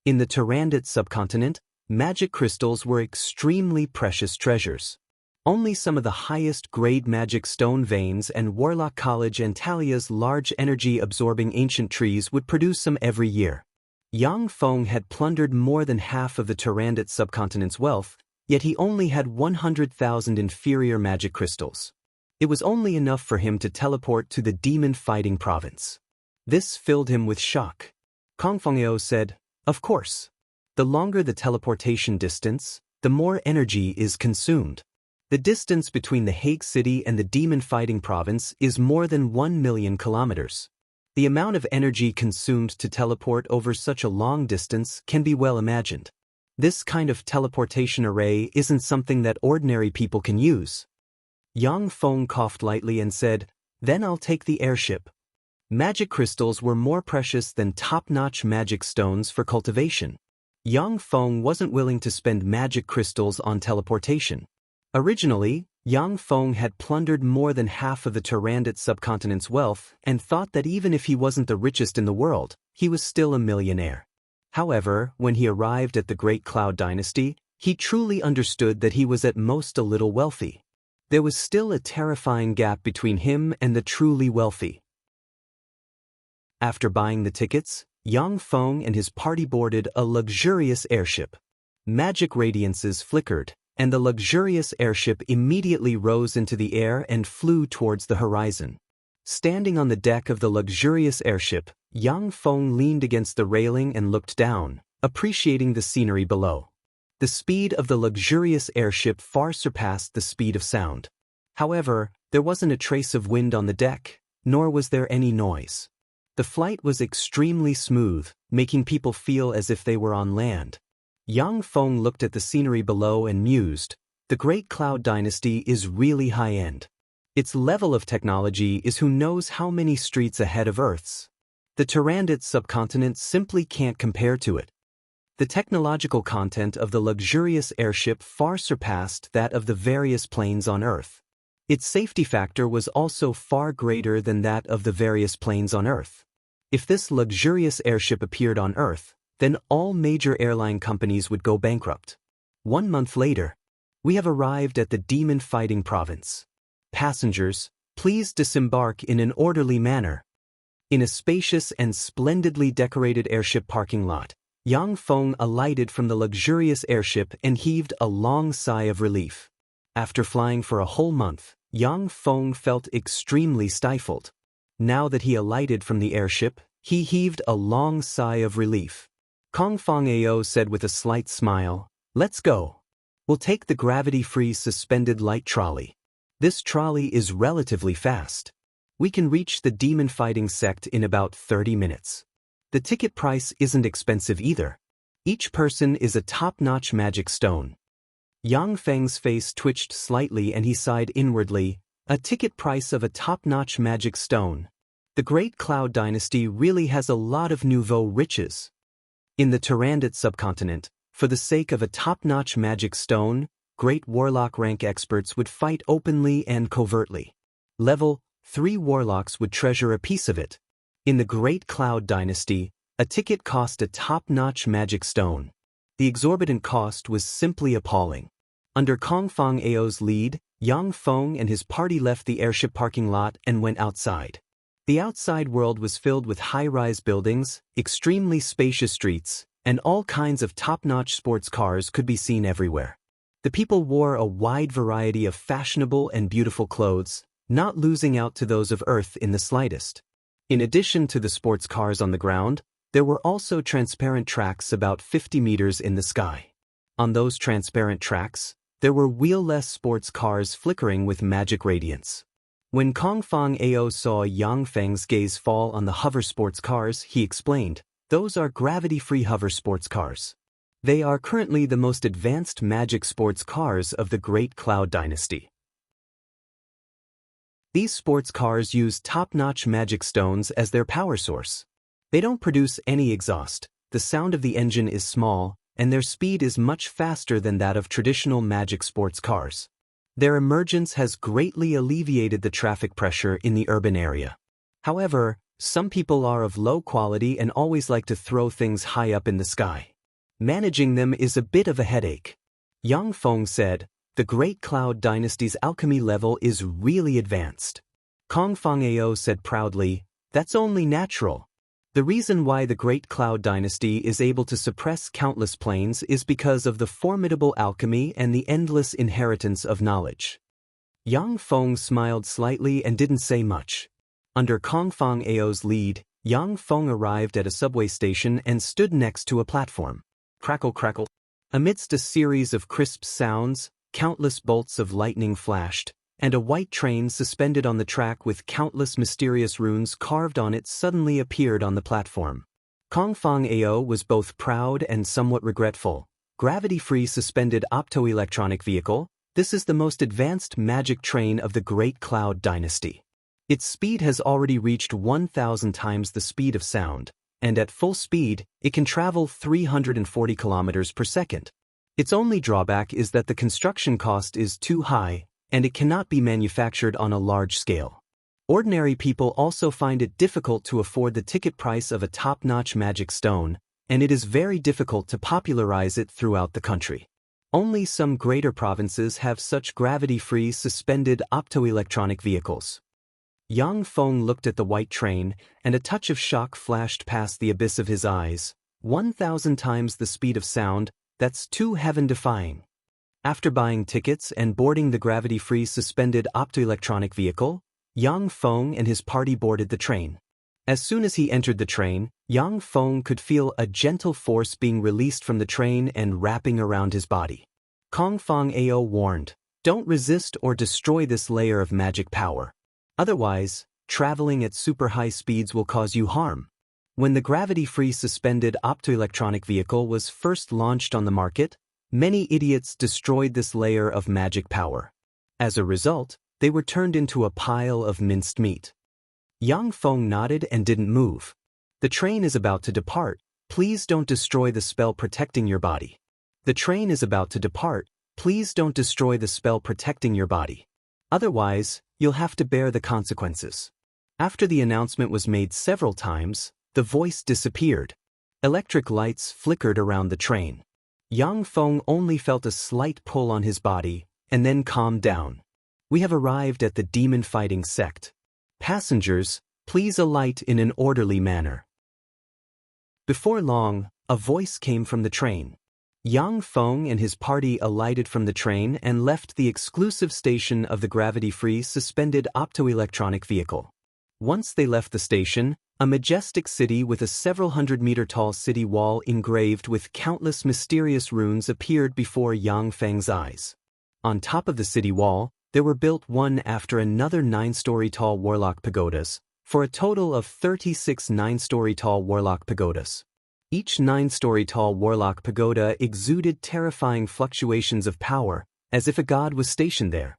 In the Tyrannid subcontinent, magic crystals were extremely precious treasures. Only some of the highest grade magic stone veins and Warlock College and Talia's large energy-absorbing ancient trees would produce them every year. Yang Feng had plundered more than half of the Tyrannid subcontinent's wealth, yet he only had 100,000 inferior magic crystals. It was only enough for him to teleport to the demon-fighting province. This filled him with shock. Kong Fong Ao said, of course. The longer the teleportation distance, the more energy is consumed. The distance between the Hague city and the demon-fighting province is more than 1 million kilometers. The amount of energy consumed to teleport over such a long distance can be well imagined. This kind of teleportation array isn't something that ordinary people can use. Yang Feng coughed lightly and said, then I'll take the airship. Magic crystals were more precious than top-notch magic stones for cultivation. Yang Feng wasn't willing to spend magic crystals on teleportation. Originally, Yang Feng had plundered more than half of the Tyrannid subcontinent's wealth and thought that even if he wasn't the richest in the world, he was still a millionaire. However, when he arrived at the Great Cloud dynasty, he truly understood that he was at most a little wealthy. There was still a terrifying gap between him and the truly wealthy. After buying the tickets, Yang Feng and his party boarded a luxurious airship. Magic radiances flickered, and the luxurious airship immediately rose into the air and flew towards the horizon. Standing on the deck of the luxurious airship, Yang Feng leaned against the railing and looked down, appreciating the scenery below. The speed of the luxurious airship far surpassed the speed of sound. However, there wasn't a trace of wind on the deck, nor was there any noise. The flight was extremely smooth, making people feel as if they were on land. Yang Feng looked at the scenery below and mused, the Great Cloud dynasty is really high-end. Its level of technology is who knows how many streets ahead of Earth's. The Tyrannid subcontinent simply can't compare to it. The technological content of the luxurious airship far surpassed that of the various planes on Earth. Its safety factor was also far greater than that of the various planes on Earth. If this luxurious airship appeared on Earth, then all major airline companies would go bankrupt. 1 month later, we have arrived at the demon-fighting province. Passengers, please disembark in an orderly manner. In a spacious and splendidly decorated airship parking lot, Yang Feng alighted from the luxurious airship and heaved a long sigh of relief. After flying for a whole month, Yang Feng felt extremely stifled. Now that he alighted from the airship, he heaved a long sigh of relief. Kong Fong Ao said with a slight smile, let's go. We'll take the gravity-free suspended light trolley. This trolley is relatively fast. We can reach the demon-fighting sect in about 30 minutes. The ticket price isn't expensive either. Each person is a top-notch magic stone. Yang Feng's face twitched slightly and he sighed inwardly, A ticket price of a top-notch magic stone. The Great Cloud Dynasty really has a lot of nouveau riches. In the Tyrannid subcontinent, for the sake of a top-notch magic stone, great warlock rank experts would fight openly and covertly. Level 3 warlocks would treasure a piece of it. In the Great Cloud Dynasty, a ticket cost a top-notch magic stone. The exorbitant cost was simply appalling. Under Kong Fong Ao's lead, Yang Feng and his party left the airship parking lot and went outside. The outside world was filled with high-rise buildings, extremely spacious streets, and all kinds of top-notch sports cars could be seen everywhere. The people wore a wide variety of fashionable and beautiful clothes, not losing out to those of Earth in the slightest. In addition to the sports cars on the ground, there were also transparent tracks about 50 meters in the sky. On those transparent tracks, there were wheel-less sports cars flickering with magic radiance. When Kong Fong Ao saw Yang Feng's gaze fall on the hover sports cars, he explained, "Those are gravity-free hover sports cars. They are currently the most advanced magic sports cars of the Great Cloud Dynasty." These sports cars use top-notch magic stones as their power source. They don't produce any exhaust, the sound of the engine is small, and their speed is much faster than that of traditional magic sports cars. Their emergence has greatly alleviated the traffic pressure in the urban area. However, some people are of low quality and always like to throw things high up in the sky. Managing them is a bit of a headache. Yang Feng said, "The Great Cloud Dynasty's alchemy level is really advanced." Kong Fong Ao said proudly, "That's only natural. The reason why the Great Cloud Dynasty is able to suppress countless planes is because of the formidable alchemy and the endless inheritance of knowledge." Yang Feng smiled slightly and didn't say much. Under Kong Fong Ao's lead, Yang Feng arrived at a subway station and stood next to a platform. Crackle crackle. Amidst a series of crisp sounds, countless bolts of lightning flashed, and a white train suspended on the track with countless mysterious runes carved on it suddenly appeared on the platform. Kong Fong Ao was both proud and somewhat regretful. Gravity-free suspended optoelectronic vehicle, this is the most advanced magic train of the Great Cloud Dynasty. Its speed has already reached 1,000 times the speed of sound, and at full speed, it can travel 340 kilometers per second. Its only drawback is that the construction cost is too high, and it cannot be manufactured on a large scale. Ordinary people also find it difficult to afford the ticket price of a top-notch magic stone, and it is very difficult to popularize it throughout the country. Only some greater provinces have such gravity-free suspended optoelectronic vehicles. Yang Feng looked at the white train, and a touch of shock flashed past the abyss of his eyes. 1,000 times the speed of sound, that's too heaven-defying. After buying tickets and boarding the gravity-free suspended optoelectronic vehicle, Yang Feng and his party boarded the train. As soon as he entered the train, Yang Feng could feel a gentle force being released from the train and wrapping around his body. Kong Fong Ao warned, "Don't resist or destroy this layer of magic power. Otherwise, traveling at super high speeds will cause you harm." When the gravity-free suspended optoelectronic vehicle was first launched on the market, many idiots destroyed this layer of magic power. As a result, they were turned into a pile of minced meat. Yang Feng nodded and didn't move. "The train is about to depart. Please don't destroy the spell protecting your body. The train is about to depart. Please don't destroy the spell protecting your body. Otherwise, you'll have to bear the consequences." After the announcement was made several times, the voice disappeared. Electric lights flickered around the train. Yang Feng only felt a slight pull on his body, and then calmed down. "We have arrived at the demon-fighting sect. Passengers, please alight in an orderly manner." Before long, a voice came from the train. Yang Feng and his party alighted from the train and left the exclusive station of the gravity-free suspended optoelectronic vehicle. Once they left the station, a majestic city with a several hundred-meter-tall city wall engraved with countless mysterious runes appeared before Yang Feng's eyes. On top of the city wall, there were built one after another 9-story-tall warlock pagodas, for a total of 36 9-story-tall warlock pagodas. Each 9-story-tall warlock pagoda exuded terrifying fluctuations of power, as if a god was stationed there.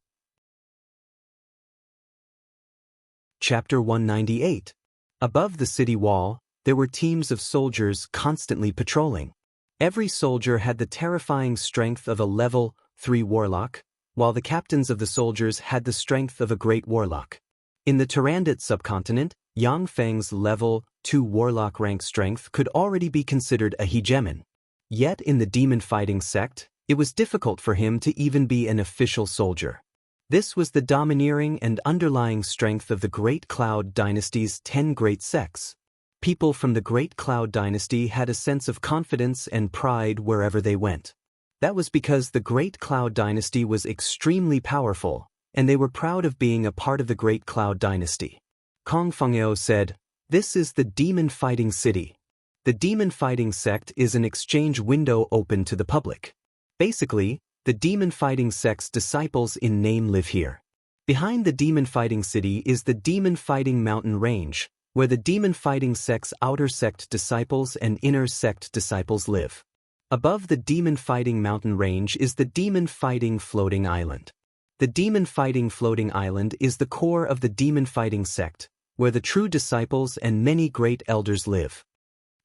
Chapter 198. Above the city wall, there were teams of soldiers constantly patrolling. Every soldier had the terrifying strength of a level 3 warlock, while the captains of the soldiers had the strength of a great warlock. In the Tyrannid subcontinent, Yang Feng's level 2 warlock rank strength could already be considered a hegemon. Yet in the demon-fighting sect, it was difficult for him to even be an official soldier. This was the domineering and underlying strength of the Great Cloud Dynasty's 10 great sects. People from the Great Cloud Dynasty had a sense of confidence and pride wherever they went. That was because the Great Cloud Dynasty was extremely powerful, and they were proud of being a part of the Great Cloud Dynasty. Kong Fengao said, "This is the demon-fighting city. The demon-fighting sect is an exchange window open to the public. Basically, the demon-fighting sect's disciples in name live here. Behind the demon-fighting city is the demon-fighting mountain range, where the demon-fighting sect's outer sect disciples and inner sect disciples live. Above the demon-fighting mountain range is the demon-fighting floating island. The demon-fighting floating island is the core of the demon-fighting sect, where the true disciples and many great elders live."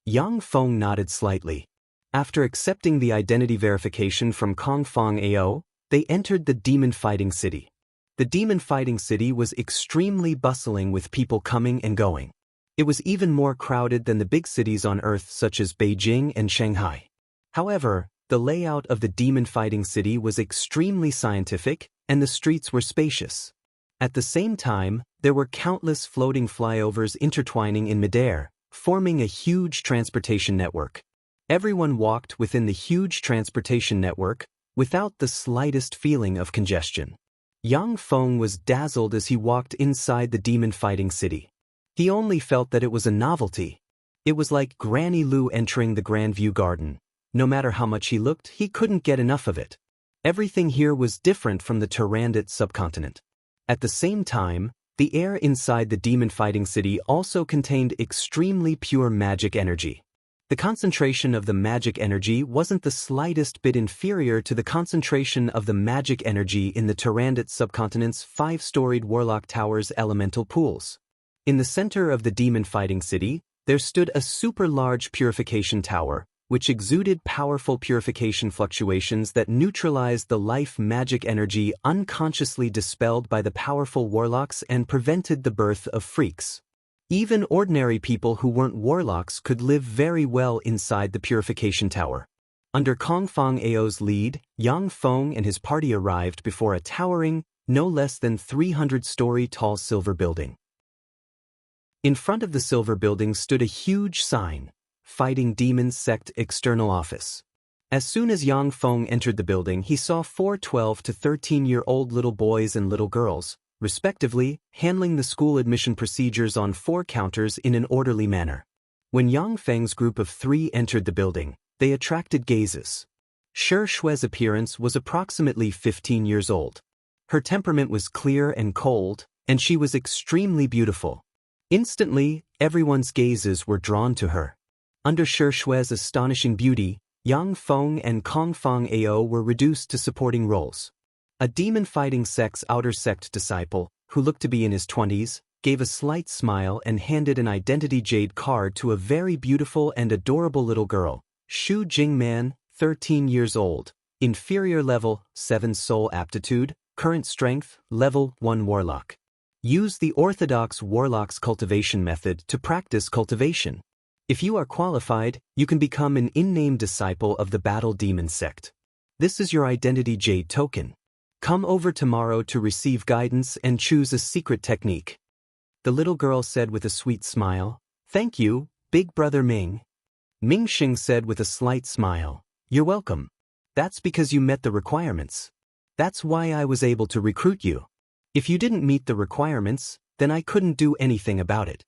Yang Feng nodded slightly. After accepting the identity verification from Kong Fengao, they entered the demon-fighting city. The demon-fighting city was extremely bustling with people coming and going. It was even more crowded than the big cities on Earth such as Beijing and Shanghai. However, the layout of the demon-fighting city was extremely scientific, and the streets were spacious. At the same time, there were countless floating flyovers intertwining in midair, forming a huge transportation network. Everyone walked within the huge transportation network without the slightest feeling of congestion. Yang Feng was dazzled as he walked inside the demon-fighting city. He only felt that it was a novelty. It was like Granny Lu entering the Grandview Garden. No matter how much he looked, he couldn't get enough of it. Everything here was different from the Tyrannid subcontinent. At the same time, the air inside the demon-fighting city also contained extremely pure magic energy. The concentration of the magic energy wasn't the slightest bit inferior to the concentration of the magic energy in the Tyrannid subcontinent's 5-storied Warlock Tower's elemental pools. In the center of the demon-fighting city, there stood a super-large purification tower, which exuded powerful purification fluctuations that neutralized the life magic energy unconsciously dispelled by the powerful warlocks and prevented the birth of freaks. Even ordinary people who weren't warlocks could live very well inside the purification tower. Under Kong Fengao's lead, Yang Feng and his party arrived before a towering, no less than 300-story tall silver building. In front of the silver building stood a huge sign, "Fighting Demons Sect External Office." As soon as Yang Feng entered the building, he saw 4 12 to 13-year-old little boys and little girls, respectively, handling the school admission procedures on 4 counters in an orderly manner. When Yang Feng's group of 3 entered the building, they attracted gazes. Shi Shui's appearance was approximately 15 years old. Her temperament was clear and cold, and she was extremely beautiful. Instantly, everyone's gazes were drawn to her. Under Shi Shui's astonishing beauty, Yang Feng and Kong Fengao were reduced to supporting roles. A demon-fighting sect's outer sect disciple, who looked to be in his 20s, gave a slight smile and handed an identity jade card to a very beautiful and adorable little girl, Xu Jingman, 13 years old, inferior level, 7 soul aptitude, current strength, level 1 warlock. Use the orthodox warlock's cultivation method to practice cultivation. If you are qualified, you can become an in-name disciple of the Battle Demon sect. This is your identity jade token. Come over tomorrow to receive guidance and choose a secret technique. The little girl said with a sweet smile, "Thank you, Big Brother Ming." Ming Xing said with a slight smile, "You're welcome. That's because you met the requirements. That's why I was able to recruit you. If you didn't meet the requirements, then I couldn't do anything about it."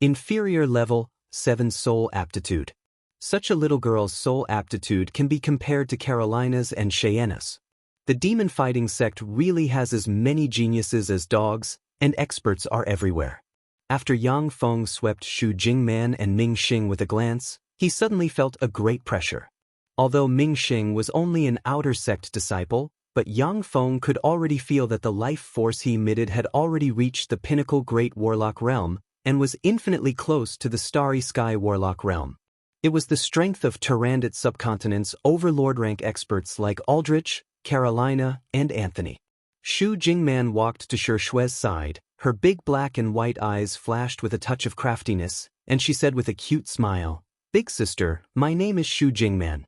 Inferior level, 7 soul aptitude. Such a little girl's soul aptitude can be compared to Carolina's and Cheyenne's. The demon-fighting sect really has as many geniuses as dogs, and experts are everywhere. After Yang Feng swept Xu Jingman and Ming Xing with a glance, he suddenly felt a great pressure. Although Ming Xing was only an outer sect disciple, but Yang Feng could already feel that the life force he emitted had already reached the pinnacle Great Warlock realm and was infinitely close to the Starry Sky Warlock realm. It was the strength of Tyrannid subcontinent's overlord rank experts like Aldrich, Carolina, and Anthony. Shu Jingman walked to Shue's side, her big black and white eyes flashed with a touch of craftiness, and she said with a cute smile, "Big sister, my name is Shu Jingman.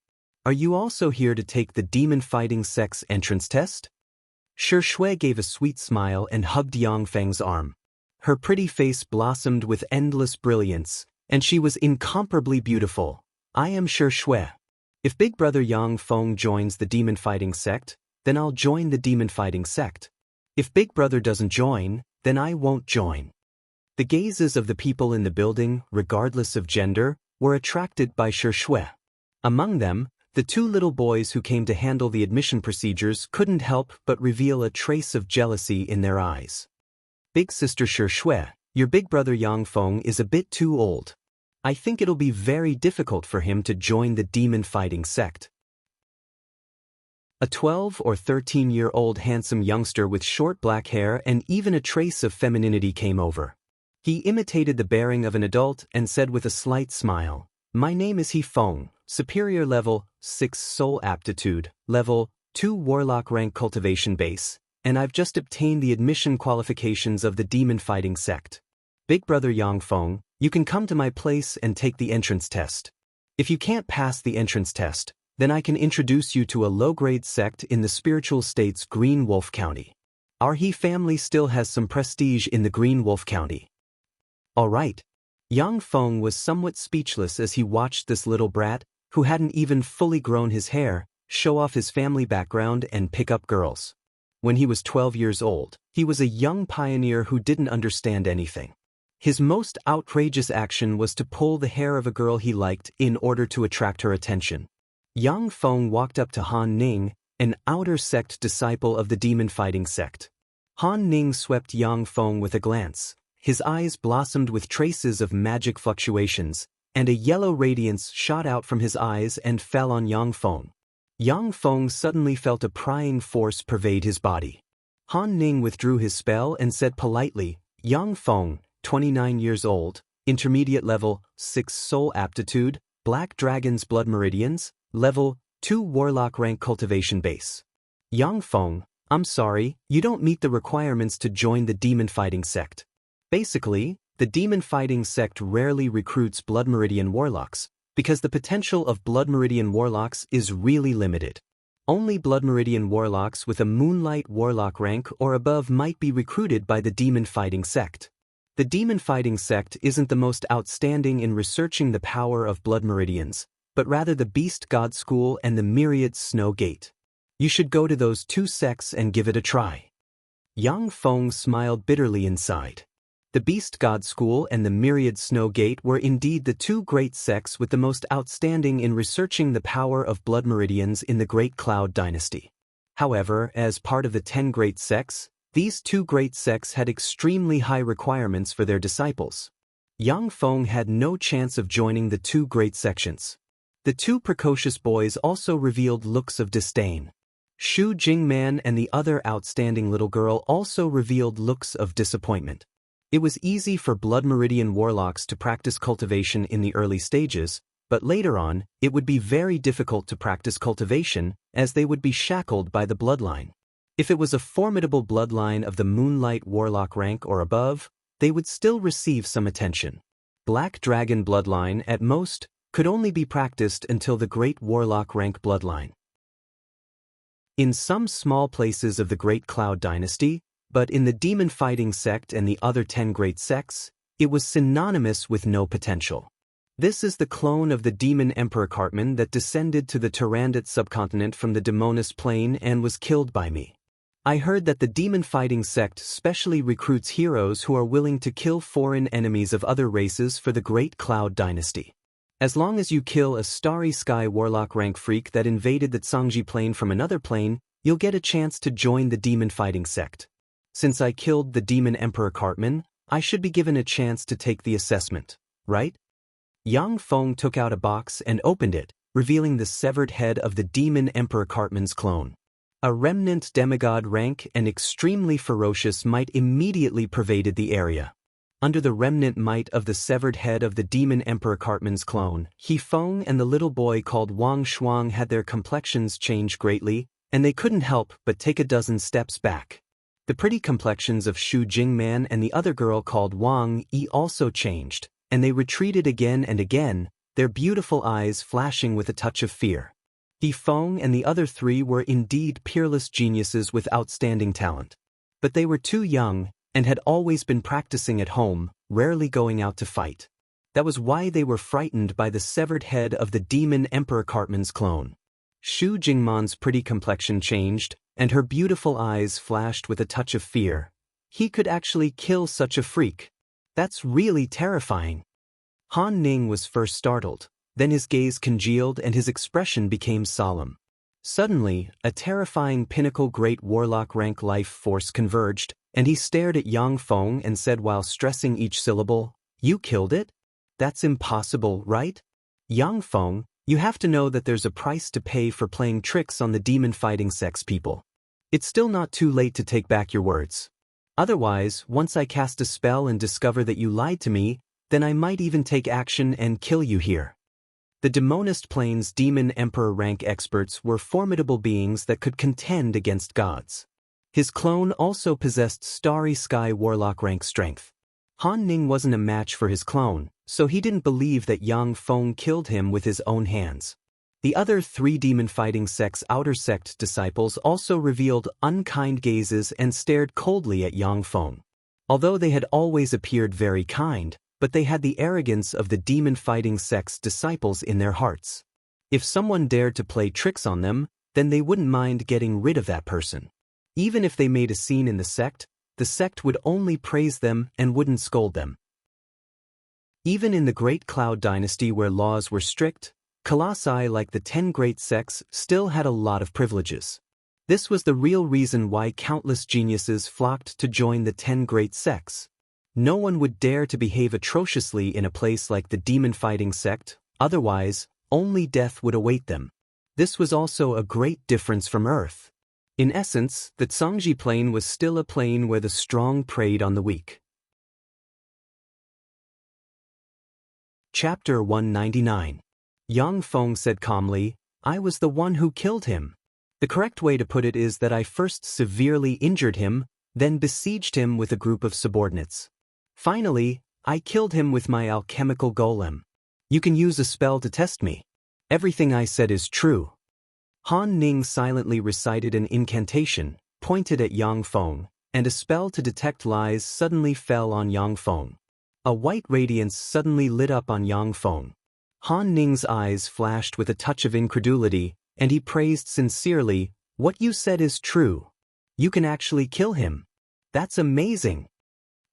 Are you also here to take the demon-fighting sect's entrance test?" Shui gave a sweet smile and hugged Yang Feng's arm. Her pretty face blossomed with endless brilliance, and she was incomparably beautiful. "I am Shui. If big brother Yang Feng joins the demon-fighting sect, then I'll join the demon-fighting sect. If big brother doesn't join, then I won't join." The gazes of the people in the building, regardless of gender, were attracted by Shui. Among them, the two little boys who came to handle the admission procedures couldn't help but reveal a trace of jealousy in their eyes. "Big sister Shui, your big brother Yang Feng is a bit too old. I think it'll be very difficult for him to join the demon-fighting sect." A 12 or 13-year-old handsome youngster with short black hair and even a trace of femininity came over. He imitated the bearing of an adult and said with a slight smile, "My name is He Feng, superior level 6 soul aptitude, level 2 warlock rank cultivation base, and I've just obtained the admission qualifications of the demon-fighting sect. Big brother Yang Feng, you can come to my place and take the entrance test. If you can't pass the entrance test, then I can introduce you to a low-grade sect in the spiritual state's Green Wolf County. Our He family still has some prestige in the Green Wolf County." "All right." Yang Feng was somewhat speechless as he watched this little brat, who hadn't even fully grown his hair, show off his family background and pick up girls. When he was 12 years old, he was a young pioneer who didn't understand anything. His most outrageous action was to pull the hair of a girl he liked in order to attract her attention. Yang Feng walked up to Han Ning, an outer sect disciple of the demon-fighting sect. Han Ning swept Yang Feng with a glance. His eyes blossomed with traces of magic fluctuations, and a yellow radiance shot out from his eyes and fell on Yang Feng. Yang Feng suddenly felt a prying force pervade his body. Han Ning withdrew his spell and said politely, "Yang Feng, 29 years old, intermediate level 6 soul aptitude, Black Dragon's Blood Meridians, level 2 warlock rank cultivation base. Yang Feng, I'm sorry, you don't meet the requirements to join the demon-fighting sect. Basically, the demon-fighting sect rarely recruits Blood Meridian warlocks, because the potential of Blood Meridian warlocks is really limited. Only Blood Meridian warlocks with a Moonlight warlock rank or above might be recruited by the demon-fighting sect. The demon-fighting sect isn't the most outstanding in researching the power of Blood Meridians, but rather the Beast God School and the Myriad Snow Gate. You should go to those two sects and give it a try." Yang Feng smiled bitterly inside. The Beast God School and the Myriad Snow Gate were indeed the two great sects with the most outstanding in researching the power of Blood Meridians in the Great Cloud Dynasty. However, as part of the 10 great sects, these two great sects had extremely high requirements for their disciples. Yang Feng had no chance of joining the two great sections. The two precocious boys also revealed looks of disdain. Shu Jingman and the other outstanding little girl also revealed looks of disappointment. It was easy for Blood Meridian warlocks to practice cultivation in the early stages, but later on, it would be very difficult to practice cultivation, as they would be shackled by the bloodline. If it was a formidable bloodline of the Moonlight warlock rank or above, they would still receive some attention. Black Dragon bloodline, at most, could only be practiced until the Great Warlock rank bloodline. In some small places of the Great Cloud Dynasty, but in the demon-fighting sect and the other 10 great sects, it was synonymous with no potential. This is the clone of the demon Emperor Cartman that descended to the Tyrannid subcontinent from the Demonis plane and was killed by me. I heard that the demon-fighting sect specially recruits heroes who are willing to kill foreign enemies of other races for the Great Cloud Dynasty. As long as you kill a Starry Sky Warlock rank freak that invaded the Tsangji plane from another plane, you'll get a chance to join the demon-fighting sect. Since I killed the demon Emperor Cartman, I should be given a chance to take the assessment, right? Yang Feng took out a box and opened it, revealing the severed head of the demon Emperor Cartman's clone. A remnant demigod rank and extremely ferocious might immediately pervaded the area. Under the remnant might of the severed head of the demon Emperor Cartman's clone, He Feng and the little boy called Wang Shuang had their complexions change greatly, and they couldn't help but take a dozen steps back. The pretty complexions of Shu Jingman and the other girl called Wang Yi also changed, and they retreated again and again, their beautiful eyes flashing with a touch of fear. He Feng and the other three were indeed peerless geniuses with outstanding talent. But they were too young, and had always been practicing at home, rarely going out to fight. That was why they were frightened by the severed head of the demon Emperor Cartman's clone. Shu Jingman's pretty complexion changed, and her beautiful eyes flashed with a touch of fear. He could actually kill such a freak. That's really terrifying. Han Ning was first startled, then his gaze congealed and his expression became solemn. Suddenly, a terrifying pinnacle great warlock rank life force converged, and he stared at Yang Feng and said while stressing each syllable, "You killed it? That's impossible, right? Yang Feng, you have to know that there's a price to pay for playing tricks on the demon-fighting sects people. It's still not too late to take back your words. Otherwise, once I cast a spell and discover that you lied to me, then I might even take action and kill you here." The Demonist Plane's demon emperor rank experts were formidable beings that could contend against gods. His clone also possessed Starry Sky Warlock rank strength. Han Ning wasn't a match for his clone, so he didn't believe that Yang Feng killed him with his own hands. The other three demon-fighting sects' outer sect disciples also revealed unkind gazes and stared coldly at Yang Feng. Although they had always appeared very kind, but they had the arrogance of the demon-fighting sect's disciples in their hearts. If someone dared to play tricks on them, then they wouldn't mind getting rid of that person. Even if they made a scene in the sect would only praise them and wouldn't scold them. Even in the Great Cloud Dynasty where laws were strict, colossi like the 10 great sects still had a lot of privileges. This was the real reason why countless geniuses flocked to join the 10 great sects. No one would dare to behave atrociously in a place like the demon-fighting sect, otherwise, only death would await them. This was also a great difference from Earth. In essence, the Zhangji plane was still a plane where the strong preyed on the weak. Chapter 199. Yang Feng said calmly, "I was the one who killed him. The correct way to put it is that I first severely injured him, then besieged him with a group of subordinates. Finally, I killed him with my alchemical golem. You can use a spell to test me. Everything I said is true." Han Ning silently recited an incantation, pointed at Yang Feng, and a spell to detect lies suddenly fell on Yang Feng. A white radiance suddenly lit up on Yang Feng. Han Ning's eyes flashed with a touch of incredulity, and he praised sincerely, "What you said is true. You can actually kill him. That's amazing."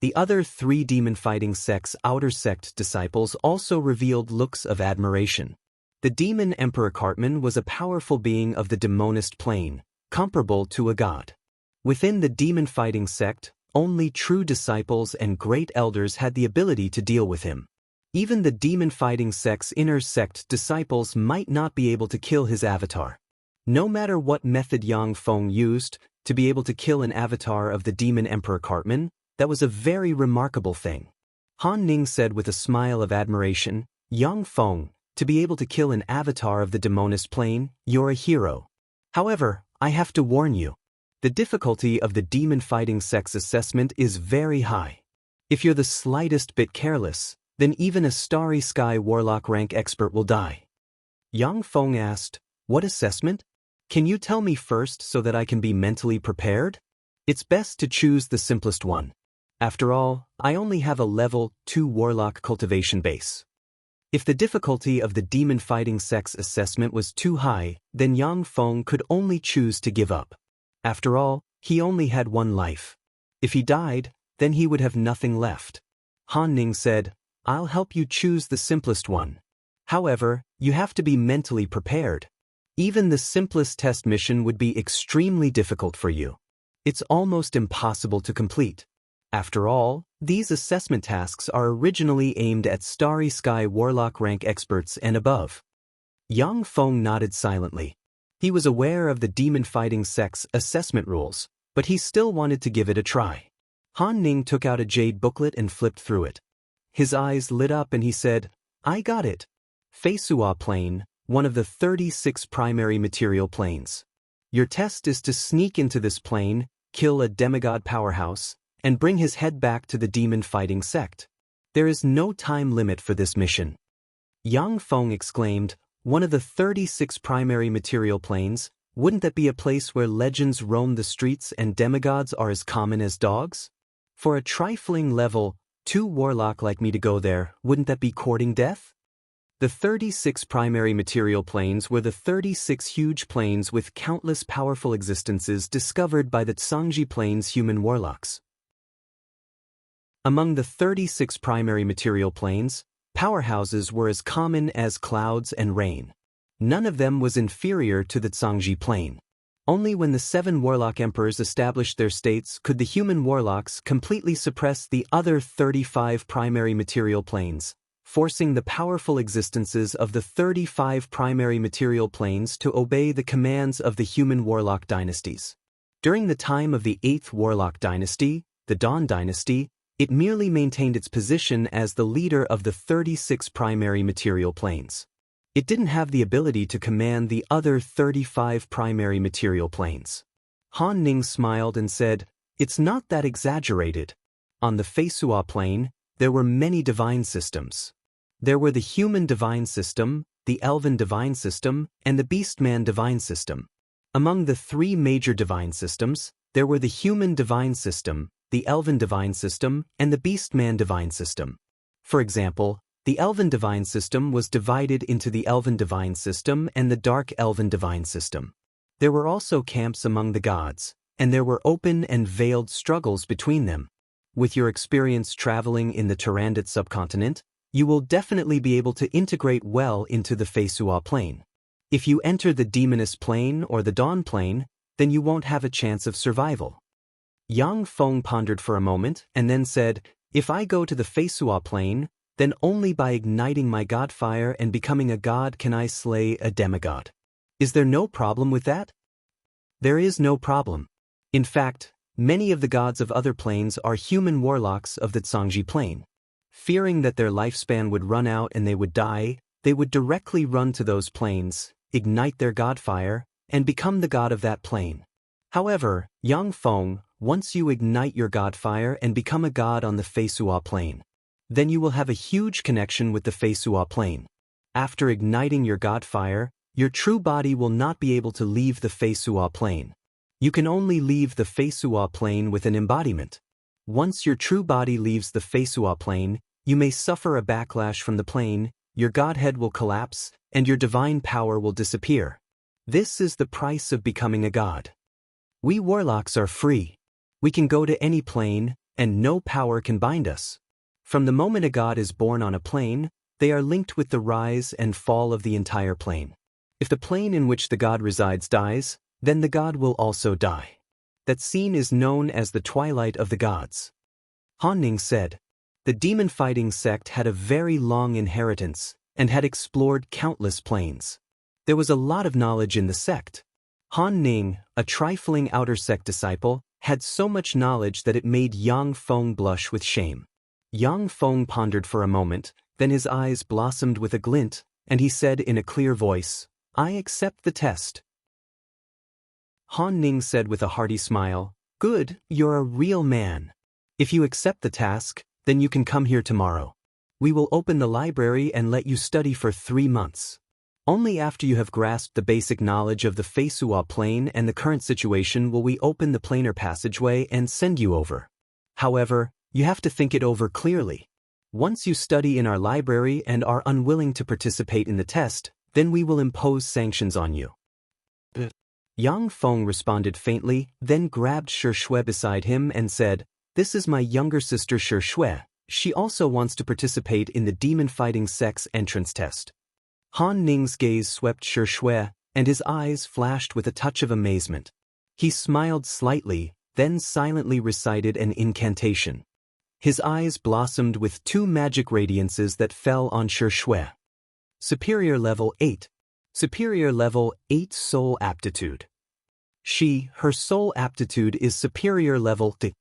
The other three demon-fighting sects' outer sect disciples also revealed looks of admiration. The demon Emperor Cartman was a powerful being of the demonist plane, comparable to a god. Within the demon-fighting sect, only true disciples and great elders had the ability to deal with him. Even the demon-fighting sect's inner sect disciples might not be able to kill his avatar. No matter what method Yang Feng used, to be able to kill an avatar of the demon Emperor Cartman, that was a very remarkable thing. Han Ning said with a smile of admiration, "Yang Feng, to be able to kill an avatar of the demonist plane, you're a hero. However, I have to warn you. The difficulty of the demon-fighting sect's assessment is very high. If you're the slightest bit careless, then even a Starry Sky Warlock rank expert will die." Yang Feng asked, "What assessment? Can you tell me first so that I can be mentally prepared? It's best to choose the simplest one. After all, I only have a level 2 Warlock cultivation base." If the difficulty of the demon-fighting sect's assessment was too high, then Yang Feng could only choose to give up. After all, he only had one life. If he died, then he would have nothing left. Han Ning said, "I'll help you choose the simplest one. However, you have to be mentally prepared. Even the simplest test mission would be extremely difficult for you. It's almost impossible to complete. After all, these assessment tasks are originally aimed at Starry Sky Warlock rank experts and above." Yang Feng nodded silently. He was aware of the demon-fighting sect's assessment rules, but he still wanted to give it a try. Han Ning took out a jade booklet and flipped through it. His eyes lit up and he said, "I got it. Feisua plane, one of the 36 primary material planes. Your test is to sneak into this plane, kill a demigod powerhouse, and bring his head back to the demon-fighting sect. There is no time limit for this mission." Yang Feng exclaimed, "One of the 36 primary material planes, wouldn't that be a place where legends roam the streets and demigods are as common as dogs? For a trifling level 2 warlock like me to go there, wouldn't that be courting death?" The 36 primary material planes were the 36 huge planes with countless powerful existences discovered by the Xianxia plane's human warlocks. Among the 36 primary material planes, powerhouses were as common as clouds and rain. None of them was inferior to the Xianxia plane. Only when the 7 warlock emperors established their states could the human warlocks completely suppress the other 35 primary material planes, forcing the powerful existences of the 35 primary material planes to obey the commands of the human warlock dynasties. During the time of the 8th warlock dynasty, the Dawn dynasty, it merely maintained its position as the leader of the 36 primary material planes. It didn't have the ability to command the other 35 primary material planes. Han Ning smiled and said, "It's not that exaggerated. On the Feisua plane, there were many divine systems. There were the human divine system, the elven divine system, and the beastman divine system. Among the 3 major divine systems, there were the human divine system, the elven divine system, and the beastman divine system. For example, the elven divine system was divided into the elven divine system and the dark elven divine system. There were also camps among the gods, and there were open and veiled struggles between them. With your experience traveling in the Tyrannid subcontinent, you will definitely be able to integrate well into the Feisua plane. If you enter the Demoness plane or the Dawn plane, then you won't have a chance of survival." Yang Feng pondered for a moment and then said, "If I go to the Feisua plane, then only by igniting my god fire and becoming a god can I slay a demigod. Is there no problem with that?" "There is no problem. In fact, many of the gods of other planes are human warlocks of the Xianxia plane. Fearing that their lifespan would run out and they would die, they would directly run to those planes, ignite their god fire, and become the god of that plane. However, Yang Feng, once you ignite your god fire and become a god on the Feisua plane, then you will have a huge connection with the Feisua plane. After igniting your god fire, your true body will not be able to leave the Feisua plane. You can only leave the Feisua plane with an embodiment. Once your true body leaves the Feisua plane, you may suffer a backlash from the plane, your godhead will collapse, and your divine power will disappear. This is the price of becoming a god. We warlocks are free. We can go to any plane, and no power can bind us. From the moment a god is born on a plane, they are linked with the rise and fall of the entire plane. If the plane in which the god resides dies, then the god will also die. That scene is known as the Twilight of the Gods." Han Ning said, "The demon-fighting sect had a very long inheritance and had explored countless planes. There was a lot of knowledge in the sect. Han Ning, a trifling outer sect disciple, had so much knowledge that it made Yang Feng blush with shame." Yang Feng pondered for a moment, then his eyes blossomed with a glint, and he said in a clear voice, "I accept the test." Han Ning said with a hearty smile, "Good, you're a real man. If you accept the task, then you can come here tomorrow. We will open the library and let you study for 3 months. Only after you have grasped the basic knowledge of the Feisua plane and the current situation will we open the planar passageway and send you over. However, you have to think it over clearly. Once you study in our library and are unwilling to participate in the test, then we will impose sanctions on you." Yang Feng responded faintly, then grabbed Shui beside him and said, "This is my younger sister Shui. She also wants to participate in the demon-fighting sect's entrance test." Han Ning's gaze swept Shui, and his eyes flashed with a touch of amazement. He smiled slightly, then silently recited an incantation. His eyes blossomed with 2 magic radiances that fell on Shui. Superior level 8. Superior level 8 soul aptitude. Her soul aptitude is superior level to.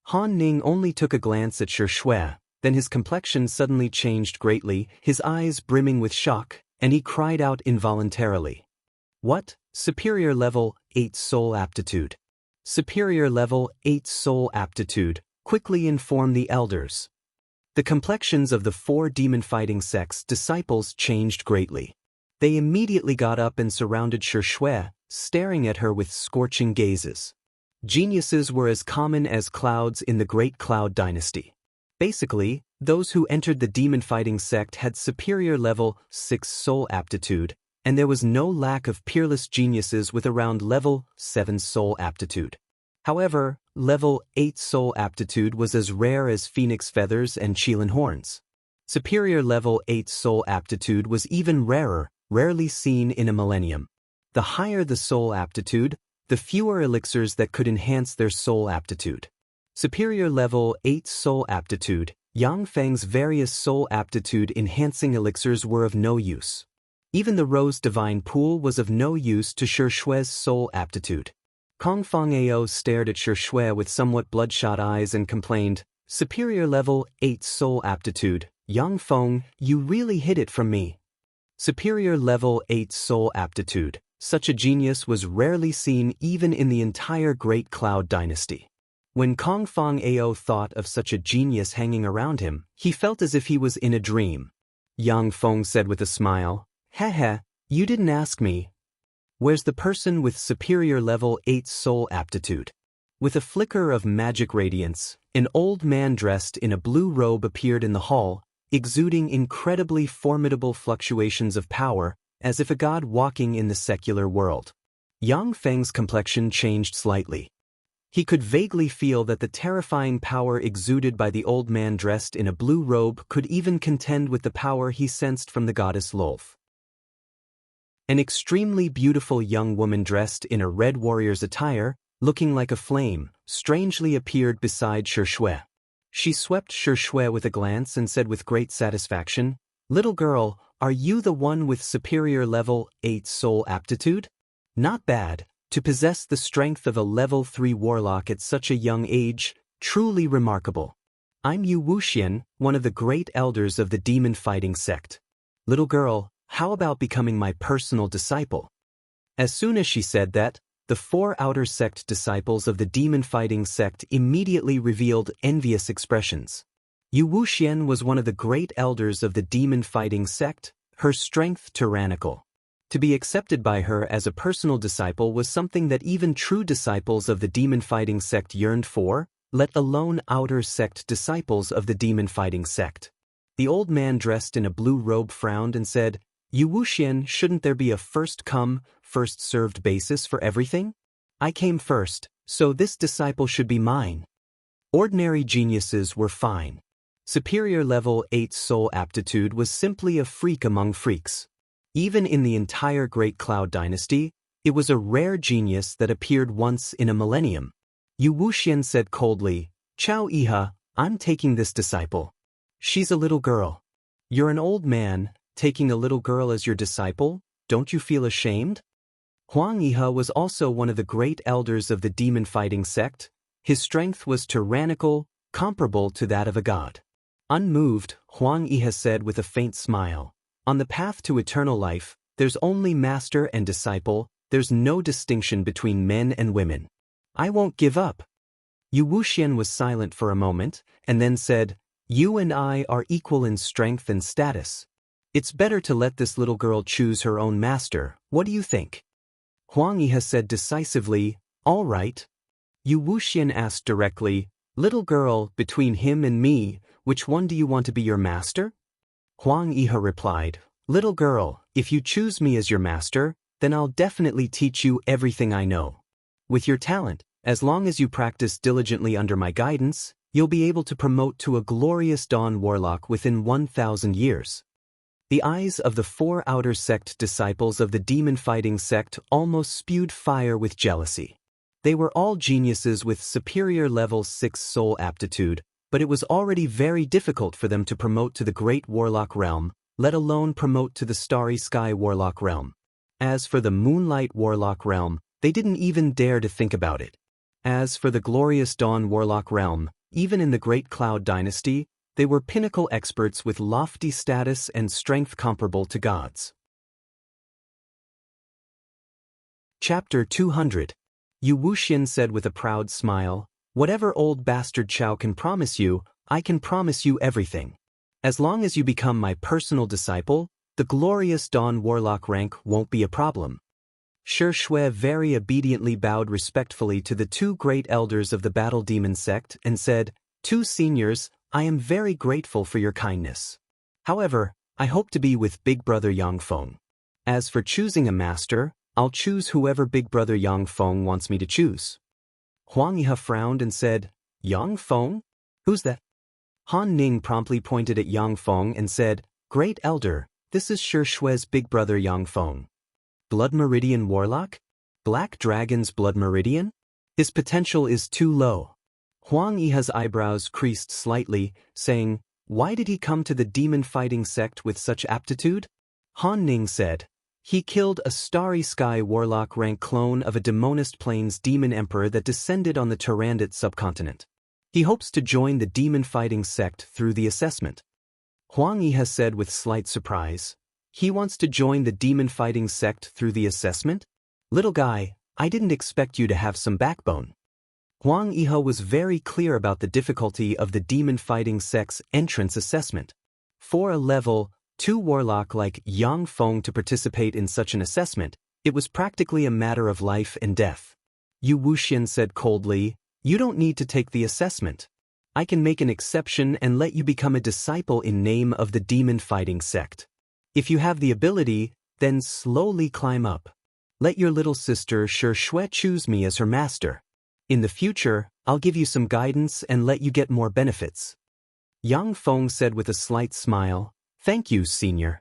Han Ning only took a glance at Shui, then his complexion suddenly changed greatly, his eyes brimming with shock, and he cried out involuntarily. What? Superior level 8 soul aptitude. Superior level 8 soul aptitude, quickly inform the elders. The complexions of the 4 demon-fighting sects disciples changed greatly. They immediately got up and surrounded Shui, staring at her with scorching gazes. Geniuses were as common as clouds in the Great Cloud Dynasty. Basically, those who entered the demon-fighting sect had superior level 6 soul aptitude, and there was no lack of peerless geniuses with around level 7 soul aptitude. However, level 8 soul aptitude was as rare as phoenix feathers and qilin horns. Superior level 8 soul aptitude was even rarer, rarely seen in a millennium. The higher the soul aptitude, the fewer elixirs that could enhance their soul aptitude. Superior level 8 soul aptitude, Yang Feng's various soul aptitude enhancing elixirs were of no use. Even the Rose Divine Pool was of no use to Shui's soul aptitude. Kong Feng Ao stared at Shui with somewhat bloodshot eyes and complained, Superior level 8 soul aptitude, Yang Feng, you really hid it from me. Superior level 8 soul aptitude, such a genius was rarely seen even in the entire Great Cloud Dynasty. When Kong Feng Ao thought of such a genius hanging around him, he felt as if he was in a dream. Yang Feng said with a smile, Heh, you didn't ask me. Where's the person with superior level 8 soul aptitude? With a flicker of magic radiance, an old man dressed in a blue robe appeared in the hall, exuding incredibly formidable fluctuations of power, as if a god walking in the secular world. Yang Feng's complexion changed slightly. He could vaguely feel that the terrifying power exuded by the old man dressed in a blue robe could even contend with the power he sensed from the goddess Lolth. An extremely beautiful young woman dressed in a red warrior's attire, looking like a flame, strangely appeared beside Shui. She swept Shui with a glance and said with great satisfaction, Little girl, are you the one with superior level 8 soul aptitude? Not bad, to possess the strength of a level 3 warlock at such a young age, truly remarkable. I'm Yu Wuxian, one of the great elders of the demon-fighting sect. Little girl, how about becoming my personal disciple? As soon as she said that, the 4 outer sect disciples of the demon-fighting sect immediately revealed envious expressions. Yu Wuxian was one of the great elders of the demon-fighting sect, her strength tyrannical. To be accepted by her as a personal disciple was something that even true disciples of the demon-fighting sect yearned for, let alone outer sect disciples of the demon-fighting sect. The old man dressed in a blue robe frowned and said, Yu Wuxian, shouldn't there be a first-come, first-served basis for everything? I came first, so this disciple should be mine. Ordinary geniuses were fine. Superior level 8 soul aptitude was simply a freak among freaks. Even in the entire Great Cloud Dynasty, it was a rare genius that appeared once in a millennium. Yu Wuxian said coldly, Chao Iha, I'm taking this disciple. She's a little girl. You're an old man, taking a little girl as your disciple, don't you feel ashamed? Huang Iha was also one of the great elders of the demon-fighting sect. His strength was tyrannical, comparable to that of a god. Unmoved, Huang Iha said with a faint smile, On the path to eternal life, there's only master and disciple, there's no distinction between men and women. I won't give up. Yu Wuxian was silent for a moment, and then said, You and I are equal in strength and status. It's better to let this little girl choose her own master, what do you think? Huang Iha said decisively, All right. Yu Wuxian asked directly, Little girl, between him and me, which one do you want to be your master? Huang Iha replied, Little girl, if you choose me as your master, then I'll definitely teach you everything I know. With your talent, as long as you practice diligently under my guidance, you'll be able to promote to a glorious dawn warlock within 1,000 years. The eyes of the 4 outer sect disciples of the demon-fighting sect almost spewed fire with jealousy. They were all geniuses with superior level 6 soul aptitude, but it was already very difficult for them to promote to the Great Warlock realm, let alone promote to the Starry Sky Warlock realm. As for the Moonlight Warlock realm, they didn't even dare to think about it. As for the Glorious Dawn Warlock realm, even in the Great Cloud Dynasty, they were pinnacle experts with lofty status and strength comparable to gods. Chapter 200. Yu Wuxian said with a proud smile, "Whatever old bastard Chao can promise you, I can promise you everything. As long as you become my personal disciple, the Glorious Dawn Warlock rank won't be a problem." Shi Shui very obediently bowed respectfully to the two great elders of the Battle Demon sect and said, "Two seniors, I am very grateful for your kindness. However, I hope to be with Big Brother Yang Feng. As for choosing a master, I'll choose whoever Big Brother Yang Feng wants me to choose." Huang Yihe frowned and said, "Yang Feng? Who's that?" Han Ning promptly pointed at Yang Feng and said, "Great Elder, this is Shi Shui's big brother Yang Feng. Blood Meridian Warlock? Black Dragon's Blood Meridian? His potential is too low." Huang Yihe's eyebrows creased slightly, saying, "Why did he come to the demon fighting sect with such aptitude?" Han Ning said, "He killed a Starry Sky Warlock rank clone of a Demonist Plains demon emperor that descended on the Tyrannid subcontinent. He hopes to join the demon fighting sect through the assessment." Huang Yihe said with slight surprise, "He wants to join the demon fighting sect through the assessment? Little guy, I didn't expect you to have some backbone." Huang Yihe was very clear about the difficulty of the demon fighting sect's entrance assessment. For a level 2 warlock like Yang Feng to participate in such an assessment, it was practically a matter of life and death. Yu Wuxian said coldly, "You don't need to take the assessment. I can make an exception and let you become a disciple in name of the demon fighting sect. If you have the ability, then slowly climb up. Let your little sister Shi Shui choose me as her master. In the future, I'll give you some guidance and let you get more benefits." Yang Feng said with a slight smile, "Thank you, senior.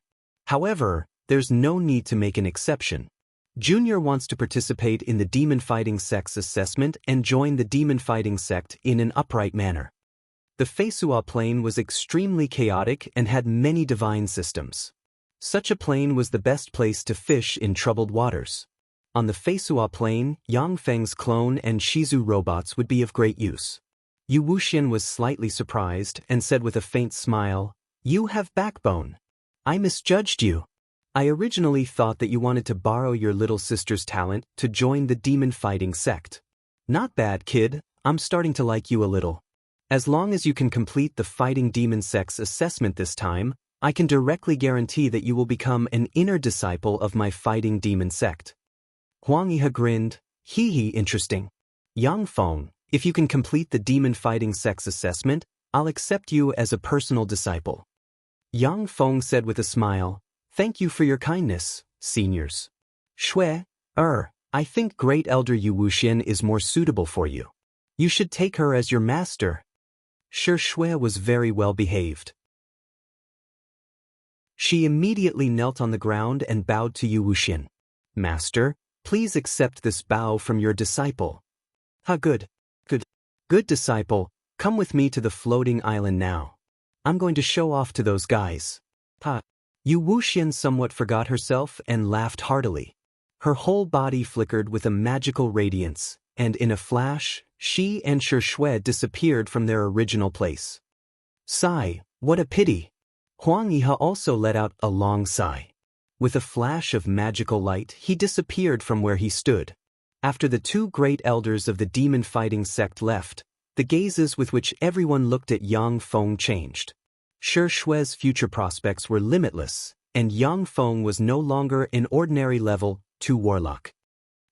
However, there's no need to make an exception. Junior wants to participate in the demon fighting sect's assessment and join the demon fighting sect in an upright manner." The Feisua plane was extremely chaotic and had many divine systems. Such a plane was the best place to fish in troubled waters. On the Feisua plane, Yang Feng's clone and Shizu robots would be of great use. Yu Wuxian was slightly surprised and said with a faint smile, "You have backbone. I misjudged you. I originally thought that you wanted to borrow your little sister's talent to join the demon fighting sect. Not bad, kid, I'm starting to like you a little. As long as you can complete the fighting demon sect's assessment this time, I can directly guarantee that you will become an inner disciple of my fighting demon sect." Huang Yihe grinned, "Hee, interesting. Yang Feng, if you can complete the demon fighting sect's assessment, I'll accept you as a personal disciple." Yang Feng said with a smile, "Thank you for your kindness, seniors. Shui, I think Great Elder Yu Wuxian is more suitable for you. You should take her as your master." Shi Shui was very well behaved. She immediately knelt on the ground and bowed to Yu Wuxian. "Master, please accept this bow from your disciple." Good disciple, come with me to the floating island now. I'm going to show off to those guys." Yu Wuxian somewhat forgot herself and laughed heartily. Her whole body flickered with a magical radiance, and in a flash, she and Shi Shui disappeared from their original place. "Sigh, what a pity." Huang Yihe also let out a long sigh. With a flash of magical light, he disappeared from where he stood. After the two great elders of the demon fighting sect left, the gazes with which everyone looked at Yang Feng changed. Shi Shui's future prospects were limitless, and Yang Feng was no longer an ordinary level 2 warlock.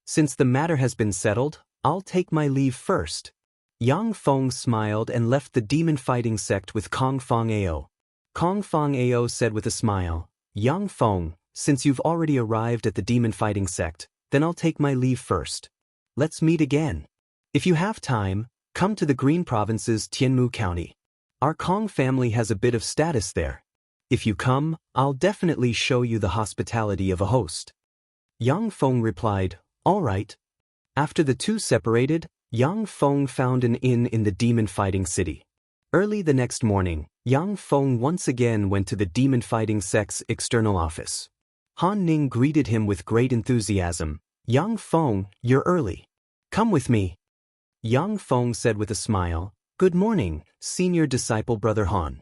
"Since the matter has been settled, I'll take my leave first." Yang Feng smiled and left the demon fighting sect with Kong Feng Ao. Kong Feng Ao said with a smile, "Yang Feng, since you've already arrived at the demon fighting sect, then I'll take my leave first. Let's meet again. If you have time, come to the Green Province's Tianmu County. Our Kong family has a bit of status there. If you come, I'll definitely show you the hospitality of a host." Yang Feng replied, "All right." After the two separated, Yang Feng found an inn in the demon fighting city. Early the next morning, Yang Feng once again went to the demon fighting sect's external office. Han Ning greeted him with great enthusiasm. Yang Feng, you're early. Come with me. Yang Feng said with a smile, Good morning, senior disciple Brother Han.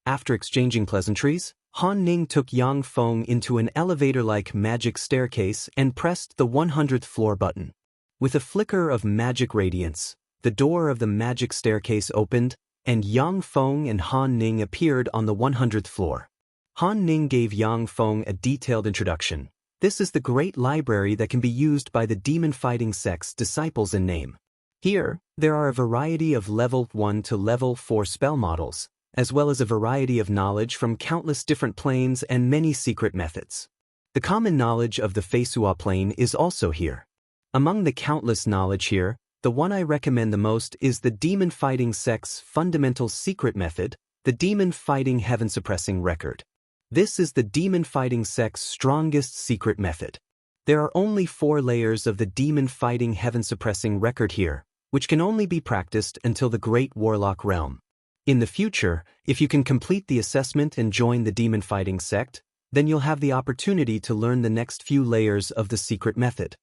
After exchanging pleasantries, Han Ning took Yang Feng into an elevator-like magic staircase and pressed the 100th floor button. With a flicker of magic radiance, the door of the magic staircase opened, and Yang Feng and Han Ning appeared on the 100th floor. Han Ning gave Yang Feng a detailed introduction. This is the great library that can be used by the demon-fighting sect's disciples in name. Here, there are a variety of level 1 to level 4 spell models, as well as a variety of knowledge from countless different planes and many secret methods. The common knowledge of the Feisua plane is also here. Among the countless knowledge here, the one I recommend the most is the demon-fighting sect's fundamental secret method, the demon-fighting heaven-suppressing record. This is the demon-fighting sect's strongest secret method. There are only 4 layers of the demon-fighting heaven-suppressing record here, which can only be practiced until the Great Warlock realm. In the future, if you can complete the assessment and join the demon-fighting sect, then you'll have the opportunity to learn the next few layers of the secret method.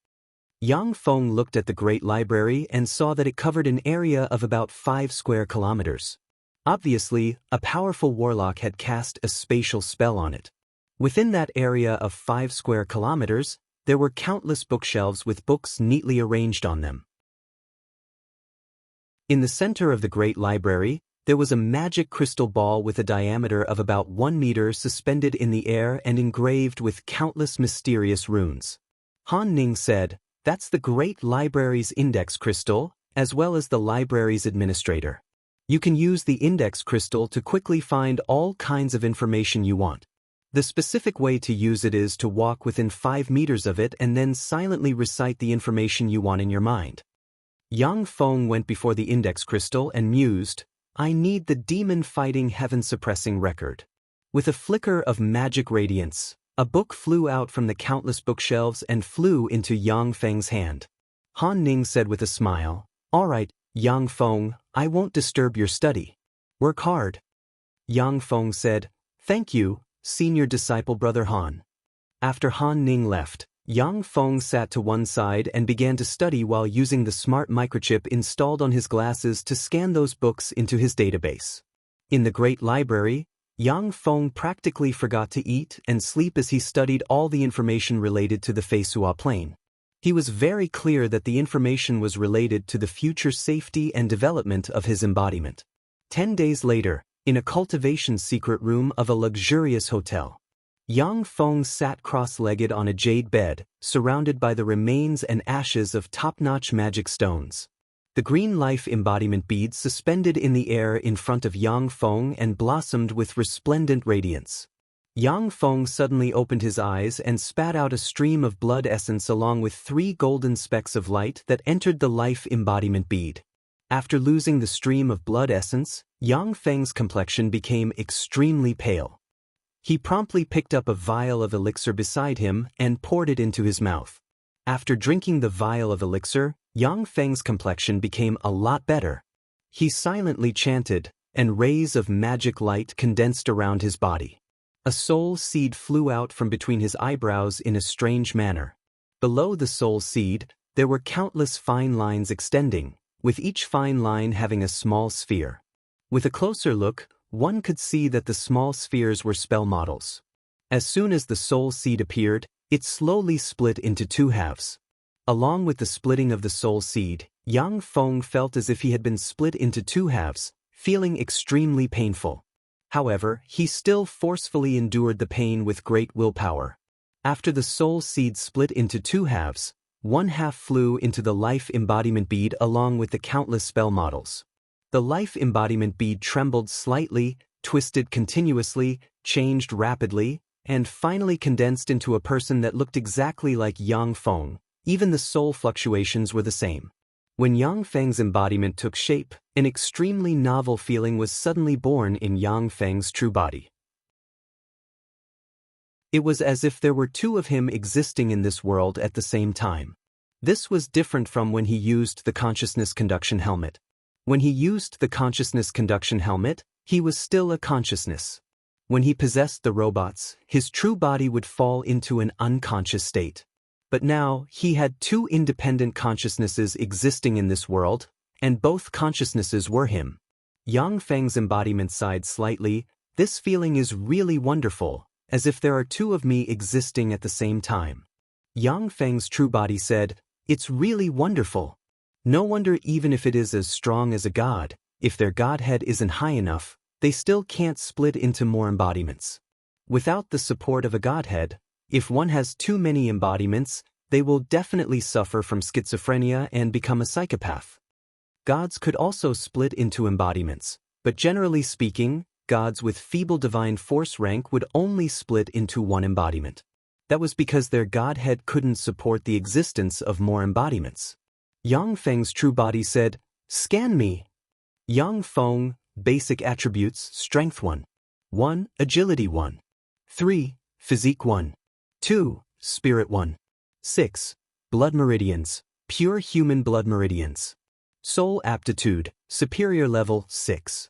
Yang Feng looked at the Great Library and saw that it covered an area of about 5 square kilometers. Obviously, a powerful warlock had cast a spatial spell on it. Within that area of 5 square kilometers, there were countless bookshelves with books neatly arranged on them. In the center of the Great Library, there was a magic crystal ball with a diameter of about 1 meter suspended in the air and engraved with countless mysterious runes. Han Ning said, That's the Great Library's index crystal, as well as the library's administrator. You can use the index crystal to quickly find all kinds of information you want. The specific way to use it is to walk within 5 meters of it and then silently recite the information you want in your mind. Yang Feng went before the index crystal and mused, I need the demon-fighting heaven-suppressing record. With a flicker of magic radiance, a book flew out from the countless bookshelves and flew into Yang Feng's hand. Han Ning said with a smile, All right, Yang Feng, I won't disturb your study. Work hard. Yang Feng said, Thank you, senior disciple Brother Han. After Han Ning left, Yang Feng sat to one side and began to study while using the smart microchip installed on his glasses to scan those books into his database. In the Great Library, Yang Feng practically forgot to eat and sleep as he studied all the information related to the Feisua plane. He was very clear that the information was related to the future safety and development of his embodiment. 10 days later, in a cultivation secret room of a luxurious hotel, Yang Feng sat cross-legged on a jade bed, surrounded by the remains and ashes of top-notch magic stones. The green life embodiment beads suspended in the air in front of Yang Feng and blossomed with resplendent radiance. Yang Feng suddenly opened his eyes and spat out a stream of blood essence along with 3 golden specks of light that entered the life embodiment bead. After losing the stream of blood essence, Yang Feng's complexion became extremely pale. He promptly picked up a vial of elixir beside him and poured it into his mouth. After drinking the vial of elixir, Yang Feng's complexion became a lot better. He silently chanted, and rays of magic light condensed around his body. A soul seed flew out from between his eyebrows in a strange manner. Below the soul seed, there were countless fine lines extending, with each fine line having a small sphere. With a closer look, one could see that the small spheres were spell models. As soon as the soul seed appeared, it slowly split into 2 halves. Along with the splitting of the soul seed, Yang Feng felt as if he had been split into 2 halves, feeling extremely painful. However, he still forcefully endured the pain with great willpower. After the soul seed split into 2 halves, 1 half flew into the life embodiment bead along with the countless spell models. The life embodiment bead trembled slightly, twisted continuously, changed rapidly, and finally condensed into a person that looked exactly like Yang Feng. Even the soul fluctuations were the same. When Yang Feng's embodiment took shape, an extremely novel feeling was suddenly born in Yang Feng's true body. It was as if there were 2 of him existing in this world at the same time. This was different from when he used the consciousness conduction helmet. When he used the consciousness conduction helmet, he was still a consciousness. When he possessed the robots, his true body would fall into an unconscious state. But now, he had two independent consciousnesses existing in this world, and both consciousnesses were him. Yang Feng's embodiment sighed slightly. This feeling is really wonderful, as if there are two of me existing at the same time. Yang Feng's true body said, it's really wonderful. No wonder even if it is as strong as a god, if their godhead isn't high enough, they still can't split into more embodiments. Without the support of a godhead, if one has too many embodiments, they will definitely suffer from schizophrenia and become a psychopath. Gods could also split into embodiments, but generally speaking, gods with feeble divine force rank would only split into one embodiment. That was because their godhead couldn't support the existence of more embodiments. Yang Feng's true body said, scan me. Yang Feng, basic attributes, strength 1. 1, agility 1. 3, physique 1. 2, spirit 1. 6, blood meridians, pure human blood meridians. Soul aptitude, superior level 6.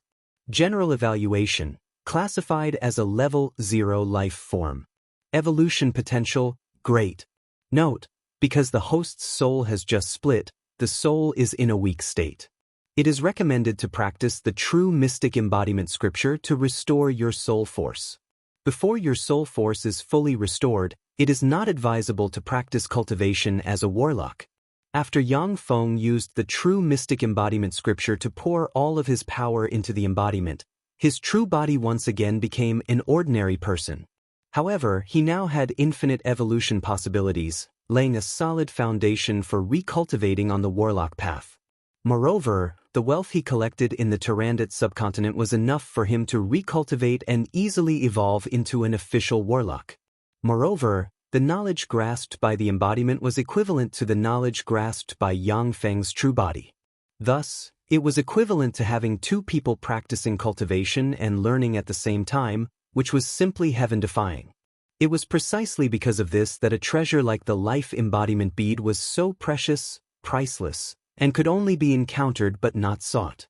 General evaluation, classified as a level 0 life form. Evolution potential, great. Note, because the host's soul has just split, the soul is in a weak state. It is recommended to practice the true mystic embodiment scripture to restore your soul force. Before your soul force is fully restored, it is not advisable to practice cultivation as a warlock. After Yang Feng used the true mystic embodiment scripture to pour all of his power into the embodiment, his true body once again became an ordinary person. However, he now had infinite evolution possibilities, laying a solid foundation for recultivating on the warlock path. Moreover, the wealth he collected in the Tyrannid subcontinent was enough for him to recultivate and easily evolve into an official warlock. Moreover, the knowledge grasped by the embodiment was equivalent to the knowledge grasped by Yang Feng's true body. Thus, it was equivalent to having two people practicing cultivation and learning at the same time, which was simply heaven-defying. It was precisely because of this that a treasure like the life embodiment bead was so precious, priceless, and could only be encountered but not sought.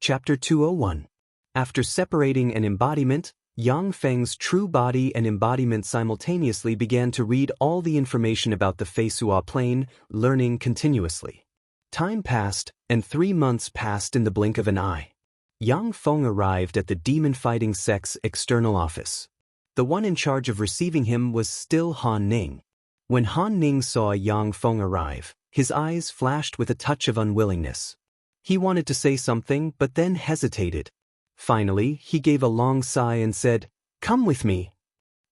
Chapter 201. After separating an embodiment, Yang Feng's true body and embodiment simultaneously began to read all the information about the Feisua plane, learning continuously. Time passed, and 3 months passed in the blink of an eye. Yang Feng arrived at the demon-fighting sect's external office. The one in charge of receiving him was still Han Ning. When Han Ning saw Yang Feng arrive, his eyes flashed with a touch of unwillingness. He wanted to say something but then hesitated. Finally, he gave a long sigh and said, "Come with me."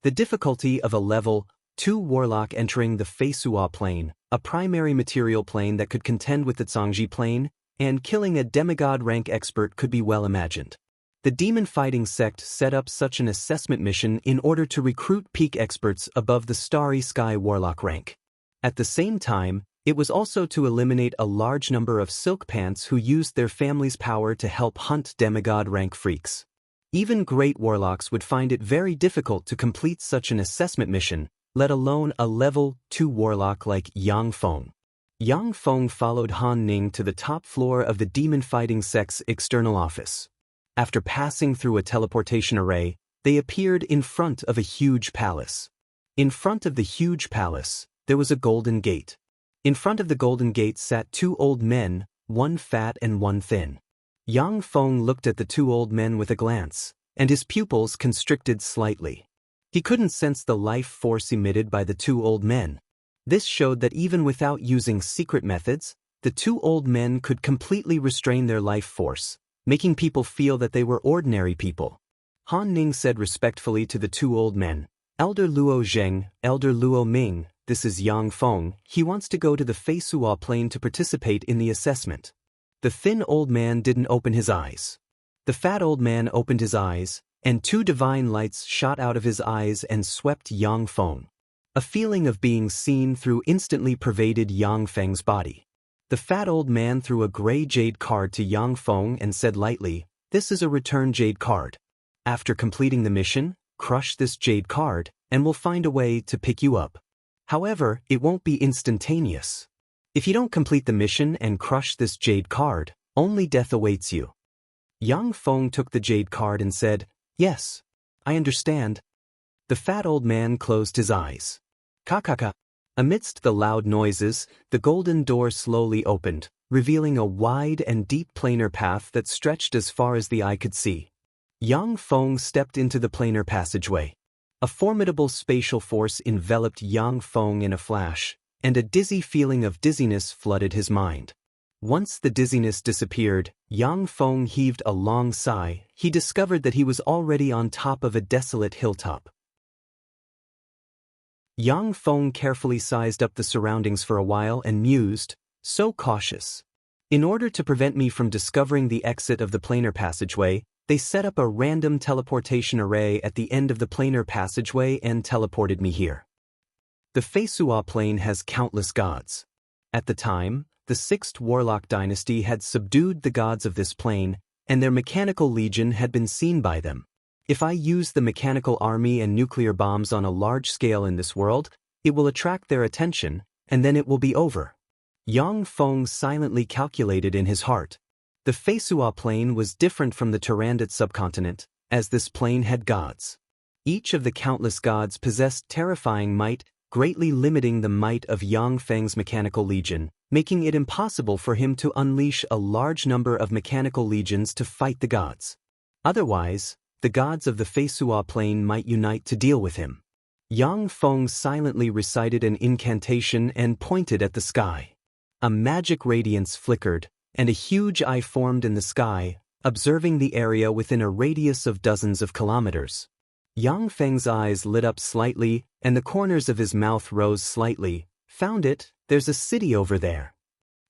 The difficulty of a level 2 warlock entering the Feisua plane, a primary material plane that could contend with the Zhangji plane, and killing a demigod rank expert could be well imagined. The demon-fighting sect set up such an assessment mission in order to recruit peak experts above the Starry Sky warlock rank. At the same time, it was also to eliminate a large number of silk pants who used their family's power to help hunt demigod rank freaks. Even great warlocks would find it very difficult to complete such an assessment mission, let alone a level 2 warlock like Yang Feng. Yang Feng followed Han Ning to the top floor of the demon-fighting sect's external office. After passing through a teleportation array, they appeared in front of a huge palace. In front of the huge palace, there was a golden gate. In front of the golden gate sat 2 old men, one fat and one thin. Yang Feng looked at the 2 old men with a glance, and his pupils constricted slightly. He couldn't sense the life force emitted by the 2 old men. This showed that even without using secret methods, the 2 old men could completely restrain their life force, making people feel that they were ordinary people. Han Ning said respectfully to the 2 old men, "Elder Luo Zheng, Elder Luo Ming, this is Yang Feng. He wants to go to the Feisua plane to participate in the assessment." The thin old man didn't open his eyes. The fat old man opened his eyes, and 2 divine lights shot out of his eyes and swept Yang Feng. A feeling of being seen through instantly pervaded Yang Feng's body. The fat old man threw a gray jade card to Yang Feng and said lightly, "This is a return jade card. After completing the mission, crush this jade card, and we'll find a way to pick you up. However, it won't be instantaneous. If you don't complete the mission and crush this jade card, only death awaits you." Yang Feng took the jade card and said, "Yes, I understand." The fat old man closed his eyes. Kakaka. Amidst the loud noises, the golden door slowly opened, revealing a wide and deep planar path that stretched as far as the eye could see. Yang Feng stepped into the planar passageway. A formidable spatial force enveloped Yang Feng in a flash, and a dizzy feeling of dizziness flooded his mind. Once the dizziness disappeared, Yang Feng heaved a long sigh. He discovered that he was already on top of a desolate hilltop. Yang Feng carefully sized up the surroundings for a while and mused, "So cautious. In order to prevent me from discovering the exit of the planar passageway, they set up a random teleportation array at the end of the planar passageway and teleported me here." The Feisua plane has countless gods. At the time, the 6th Warlock dynasty had subdued the gods of this plane, and their mechanical legion had been seen by them. If I use the mechanical army and nuclear bombs on a large scale in this world, it will attract their attention, and then it will be over. Yang Feng silently calculated in his heart. The Feisua plane was different from the Turandot subcontinent, as this plane had gods. Each of the countless gods possessed terrifying might, greatly limiting the might of Yang Feng's mechanical legion, making it impossible for him to unleash a large number of mechanical legions to fight the gods. Otherwise, the gods of the Feisua plane might unite to deal with him. Yang Feng silently recited an incantation and pointed at the sky. A magic radiance flickered, and a huge eye formed in the sky, observing the area within a radius of dozens of kilometers. Yang Feng's eyes lit up slightly, and the corners of his mouth rose slightly. "Found it, there's a city over there."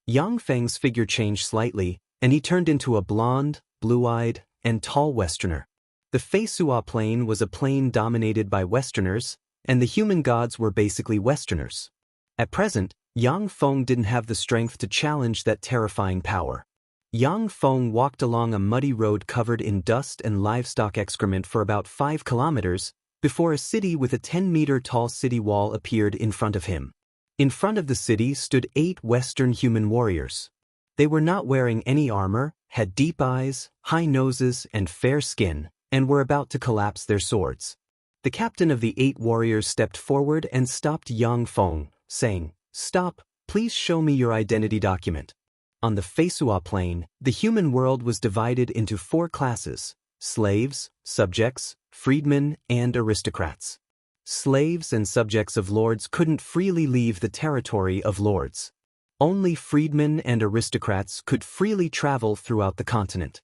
Yang Feng's figure changed slightly, and he turned into a blonde, blue-eyed, and tall Westerner. The Feisua plane was a plane dominated by Westerners, and the human gods were basically Westerners. At present, Yang Feng didn't have the strength to challenge that terrifying power. Yang Feng walked along a muddy road covered in dust and livestock excrement for about 5 kilometers, before a city with a 10-meter-tall city wall appeared in front of him. In front of the city stood 8 Western human warriors. They were not wearing any armor, had deep eyes, high noses, and fair skin, and were about to collapse their swords. The captain of the 8 warriors stepped forward and stopped Yang Feng, saying, "Stop, please show me your identity document." On the Feisua plane, the human world was divided into 4 classes: slaves, subjects, freedmen, and aristocrats. Slaves and subjects of lords couldn't freely leave the territory of lords. Only freedmen and aristocrats could freely travel throughout the continent.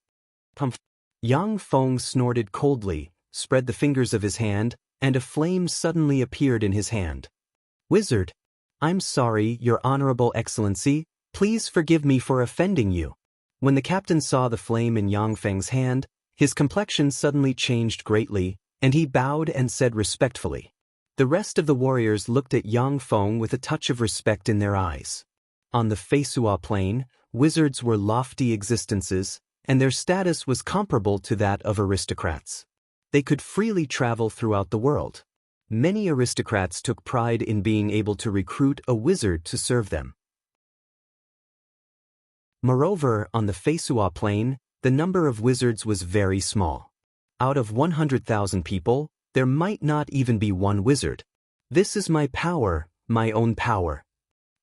Yang Feng snorted coldly, spread the fingers of his hand, and a flame suddenly appeared in his hand. "Wizard, I'm sorry, Your Honorable Excellency, please forgive me for offending you." When the captain saw the flame in Yang Feng's hand, his complexion suddenly changed greatly, and he bowed and said respectfully. The rest of the warriors looked at Yang Feng with a touch of respect in their eyes. On the Feisua plane, wizards were lofty existences, and their status was comparable to that of aristocrats. They could freely travel throughout the world. Many aristocrats took pride in being able to recruit a wizard to serve them. Moreover, on the Feisua plane, the number of wizards was very small. Out of 100,000 people, there might not even be one wizard. "This is my power, my own power."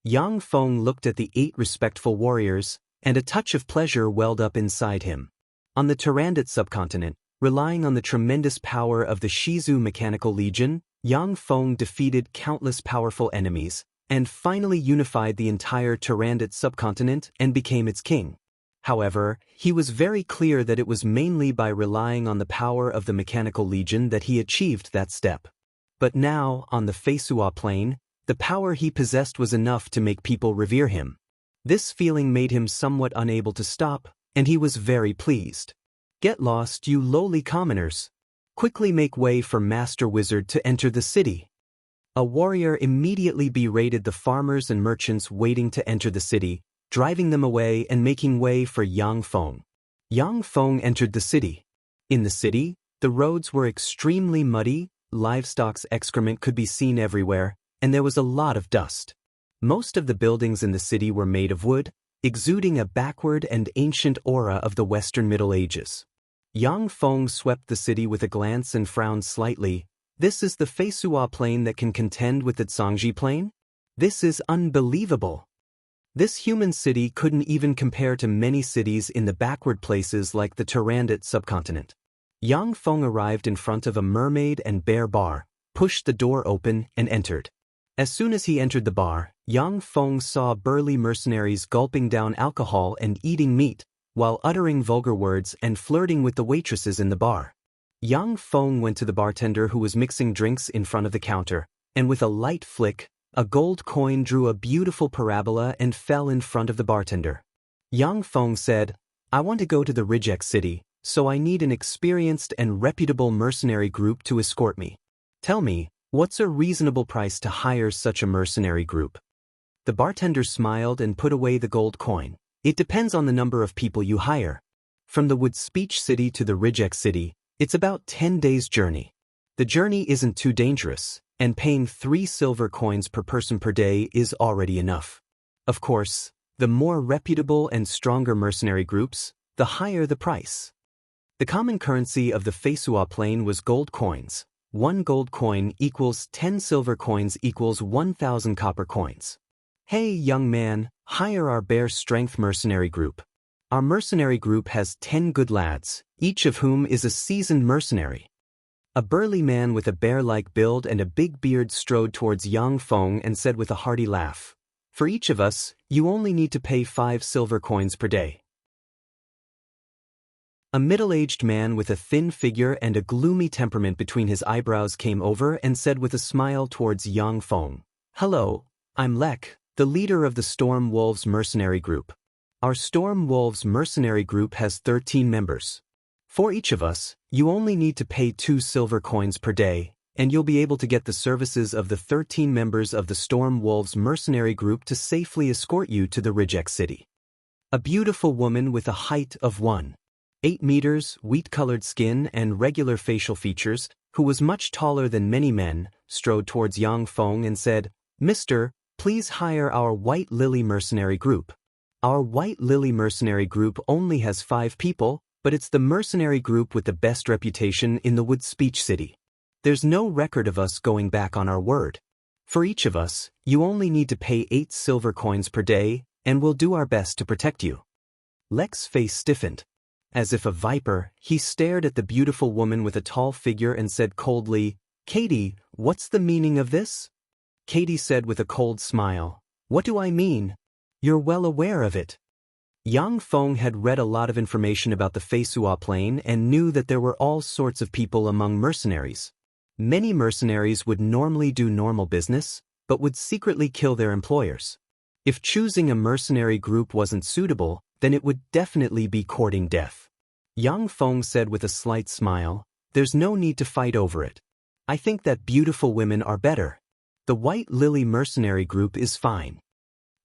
Yang Feng looked at the 8 respectful warriors, and a touch of pleasure welled up inside him. On the Turandot subcontinent, relying on the tremendous power of the Shizu Mechanical Legion, Yang Feng defeated countless powerful enemies, and finally unified the entire Turandot subcontinent and became its king. However, he was very clear that it was mainly by relying on the power of the Mechanical Legion that he achieved that step. But now, on the Feisua plane, the power he possessed was enough to make people revere him. This feeling made him somewhat unable to stop, and he was very pleased. "Get lost, you lowly commoners. Quickly make way for Master Wizard to enter the city." A warrior immediately berated the farmers and merchants waiting to enter the city, driving them away and making way for Yang Feng. Yang Feng entered the city. In the city, the roads were extremely muddy, livestock's excrement could be seen everywhere, and there was a lot of dust. Most of the buildings in the city were made of wood, exuding a backward and ancient aura of the Western Middle Ages. Yang Feng swept the city with a glance and frowned slightly. This is the Feisua plain that can contend with the Zhangji plain? This is unbelievable. This human city couldn't even compare to many cities in the backward places like the Turandot subcontinent. Yang Feng arrived in front of a mermaid and bear bar, pushed the door open, and entered. As soon as he entered the bar, Yang Feng saw burly mercenaries gulping down alcohol and eating meat, while uttering vulgar words and flirting with the waitresses in the bar. Yang Feng went to the bartender who was mixing drinks in front of the counter, and with a light flick, a gold coin drew a beautiful parabola and fell in front of the bartender. Yang Feng said, "I want to go to the Reject City, so I need an experienced and reputable mercenary group to escort me. Tell me, what's a reasonable price to hire such a mercenary group?" The bartender smiled and put away the gold coin. "It depends on the number of people you hire. From the Wood Speech City to the Reject City, it's about 10 days' journey. The journey isn't too dangerous, and paying 3 silver coins per person per day is already enough. Of course, the more reputable and stronger mercenary groups, the higher the price." The common currency of the Feisua plain was gold coins. 1 gold coin equals 10 silver coins equals 1,000 copper coins. "Hey, young man, hire our bear strength mercenary group. Our mercenary group has 10 good lads, each of whom is a seasoned mercenary." A burly man with a bear-like build and a big beard strode towards Yang Feng and said with a hearty laugh, "For each of us, you only need to pay 5 silver coins per day." A middle-aged man with a thin figure and a gloomy temperament between his eyebrows came over and said with a smile towards Yang Feng, "Hello, I'm Lek, the leader of the Storm Wolves mercenary group. Our Storm Wolves mercenary group has 13 members. For each of us, you only need to pay 2 silver coins per day, and you'll be able to get the services of the 13 members of the Storm Wolves mercenary group to safely escort you to the Reject City." A beautiful woman with a height of 1.8 meters, wheat-colored skin and regular facial features, who was much taller than many men, strode towards Yang Feng and said, "Mister, please hire our White Lily mercenary group. Our White Lily mercenary group only has 5 people, but it's the mercenary group with the best reputation in the Wood Speech City. There's no record of us going back on our word. For each of us, you only need to pay 8 silver coins per day, and we'll do our best to protect you." Lek's face stiffened. As if a viper, he stared at the beautiful woman with a tall figure and said coldly, "Katie, what's the meaning of this?" Katie said with a cold smile, "What do I mean? You're well aware of it." Yang Feng had read a lot of information about the Feisua plain and knew that there were all sorts of people among mercenaries. Many mercenaries would normally do normal business, but would secretly kill their employers. If choosing a mercenary group wasn't suitable, then it would definitely be courting death. Yang Feng said with a slight smile, "There's no need to fight over it. I think that beautiful women are better. The White Lily mercenary group is fine."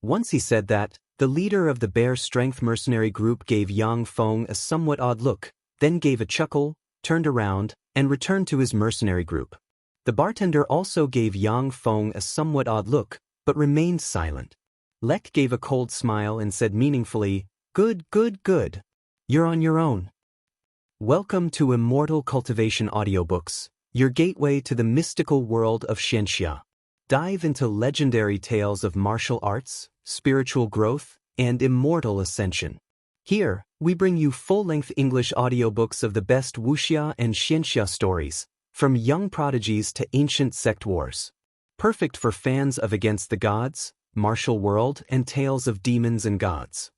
Once he said that, the leader of the Bear Strength mercenary group gave Yang Feng a somewhat odd look, then gave a chuckle, turned around, and returned to his mercenary group. The bartender also gave Yang Feng a somewhat odd look, but remained silent. Lek gave a cold smile and said meaningfully, "Good, good, good. You're on your own." Welcome to Immortal Cultivation Audiobooks, your gateway to the mystical world of Xianxia. Dive into legendary tales of martial arts, spiritual growth, and immortal ascension. Here, we bring you full-length English audiobooks of the best Wuxia and Xianxia stories, from young prodigies to ancient sect wars. Perfect for fans of Against the Gods, Martial World, and tales of demons and gods.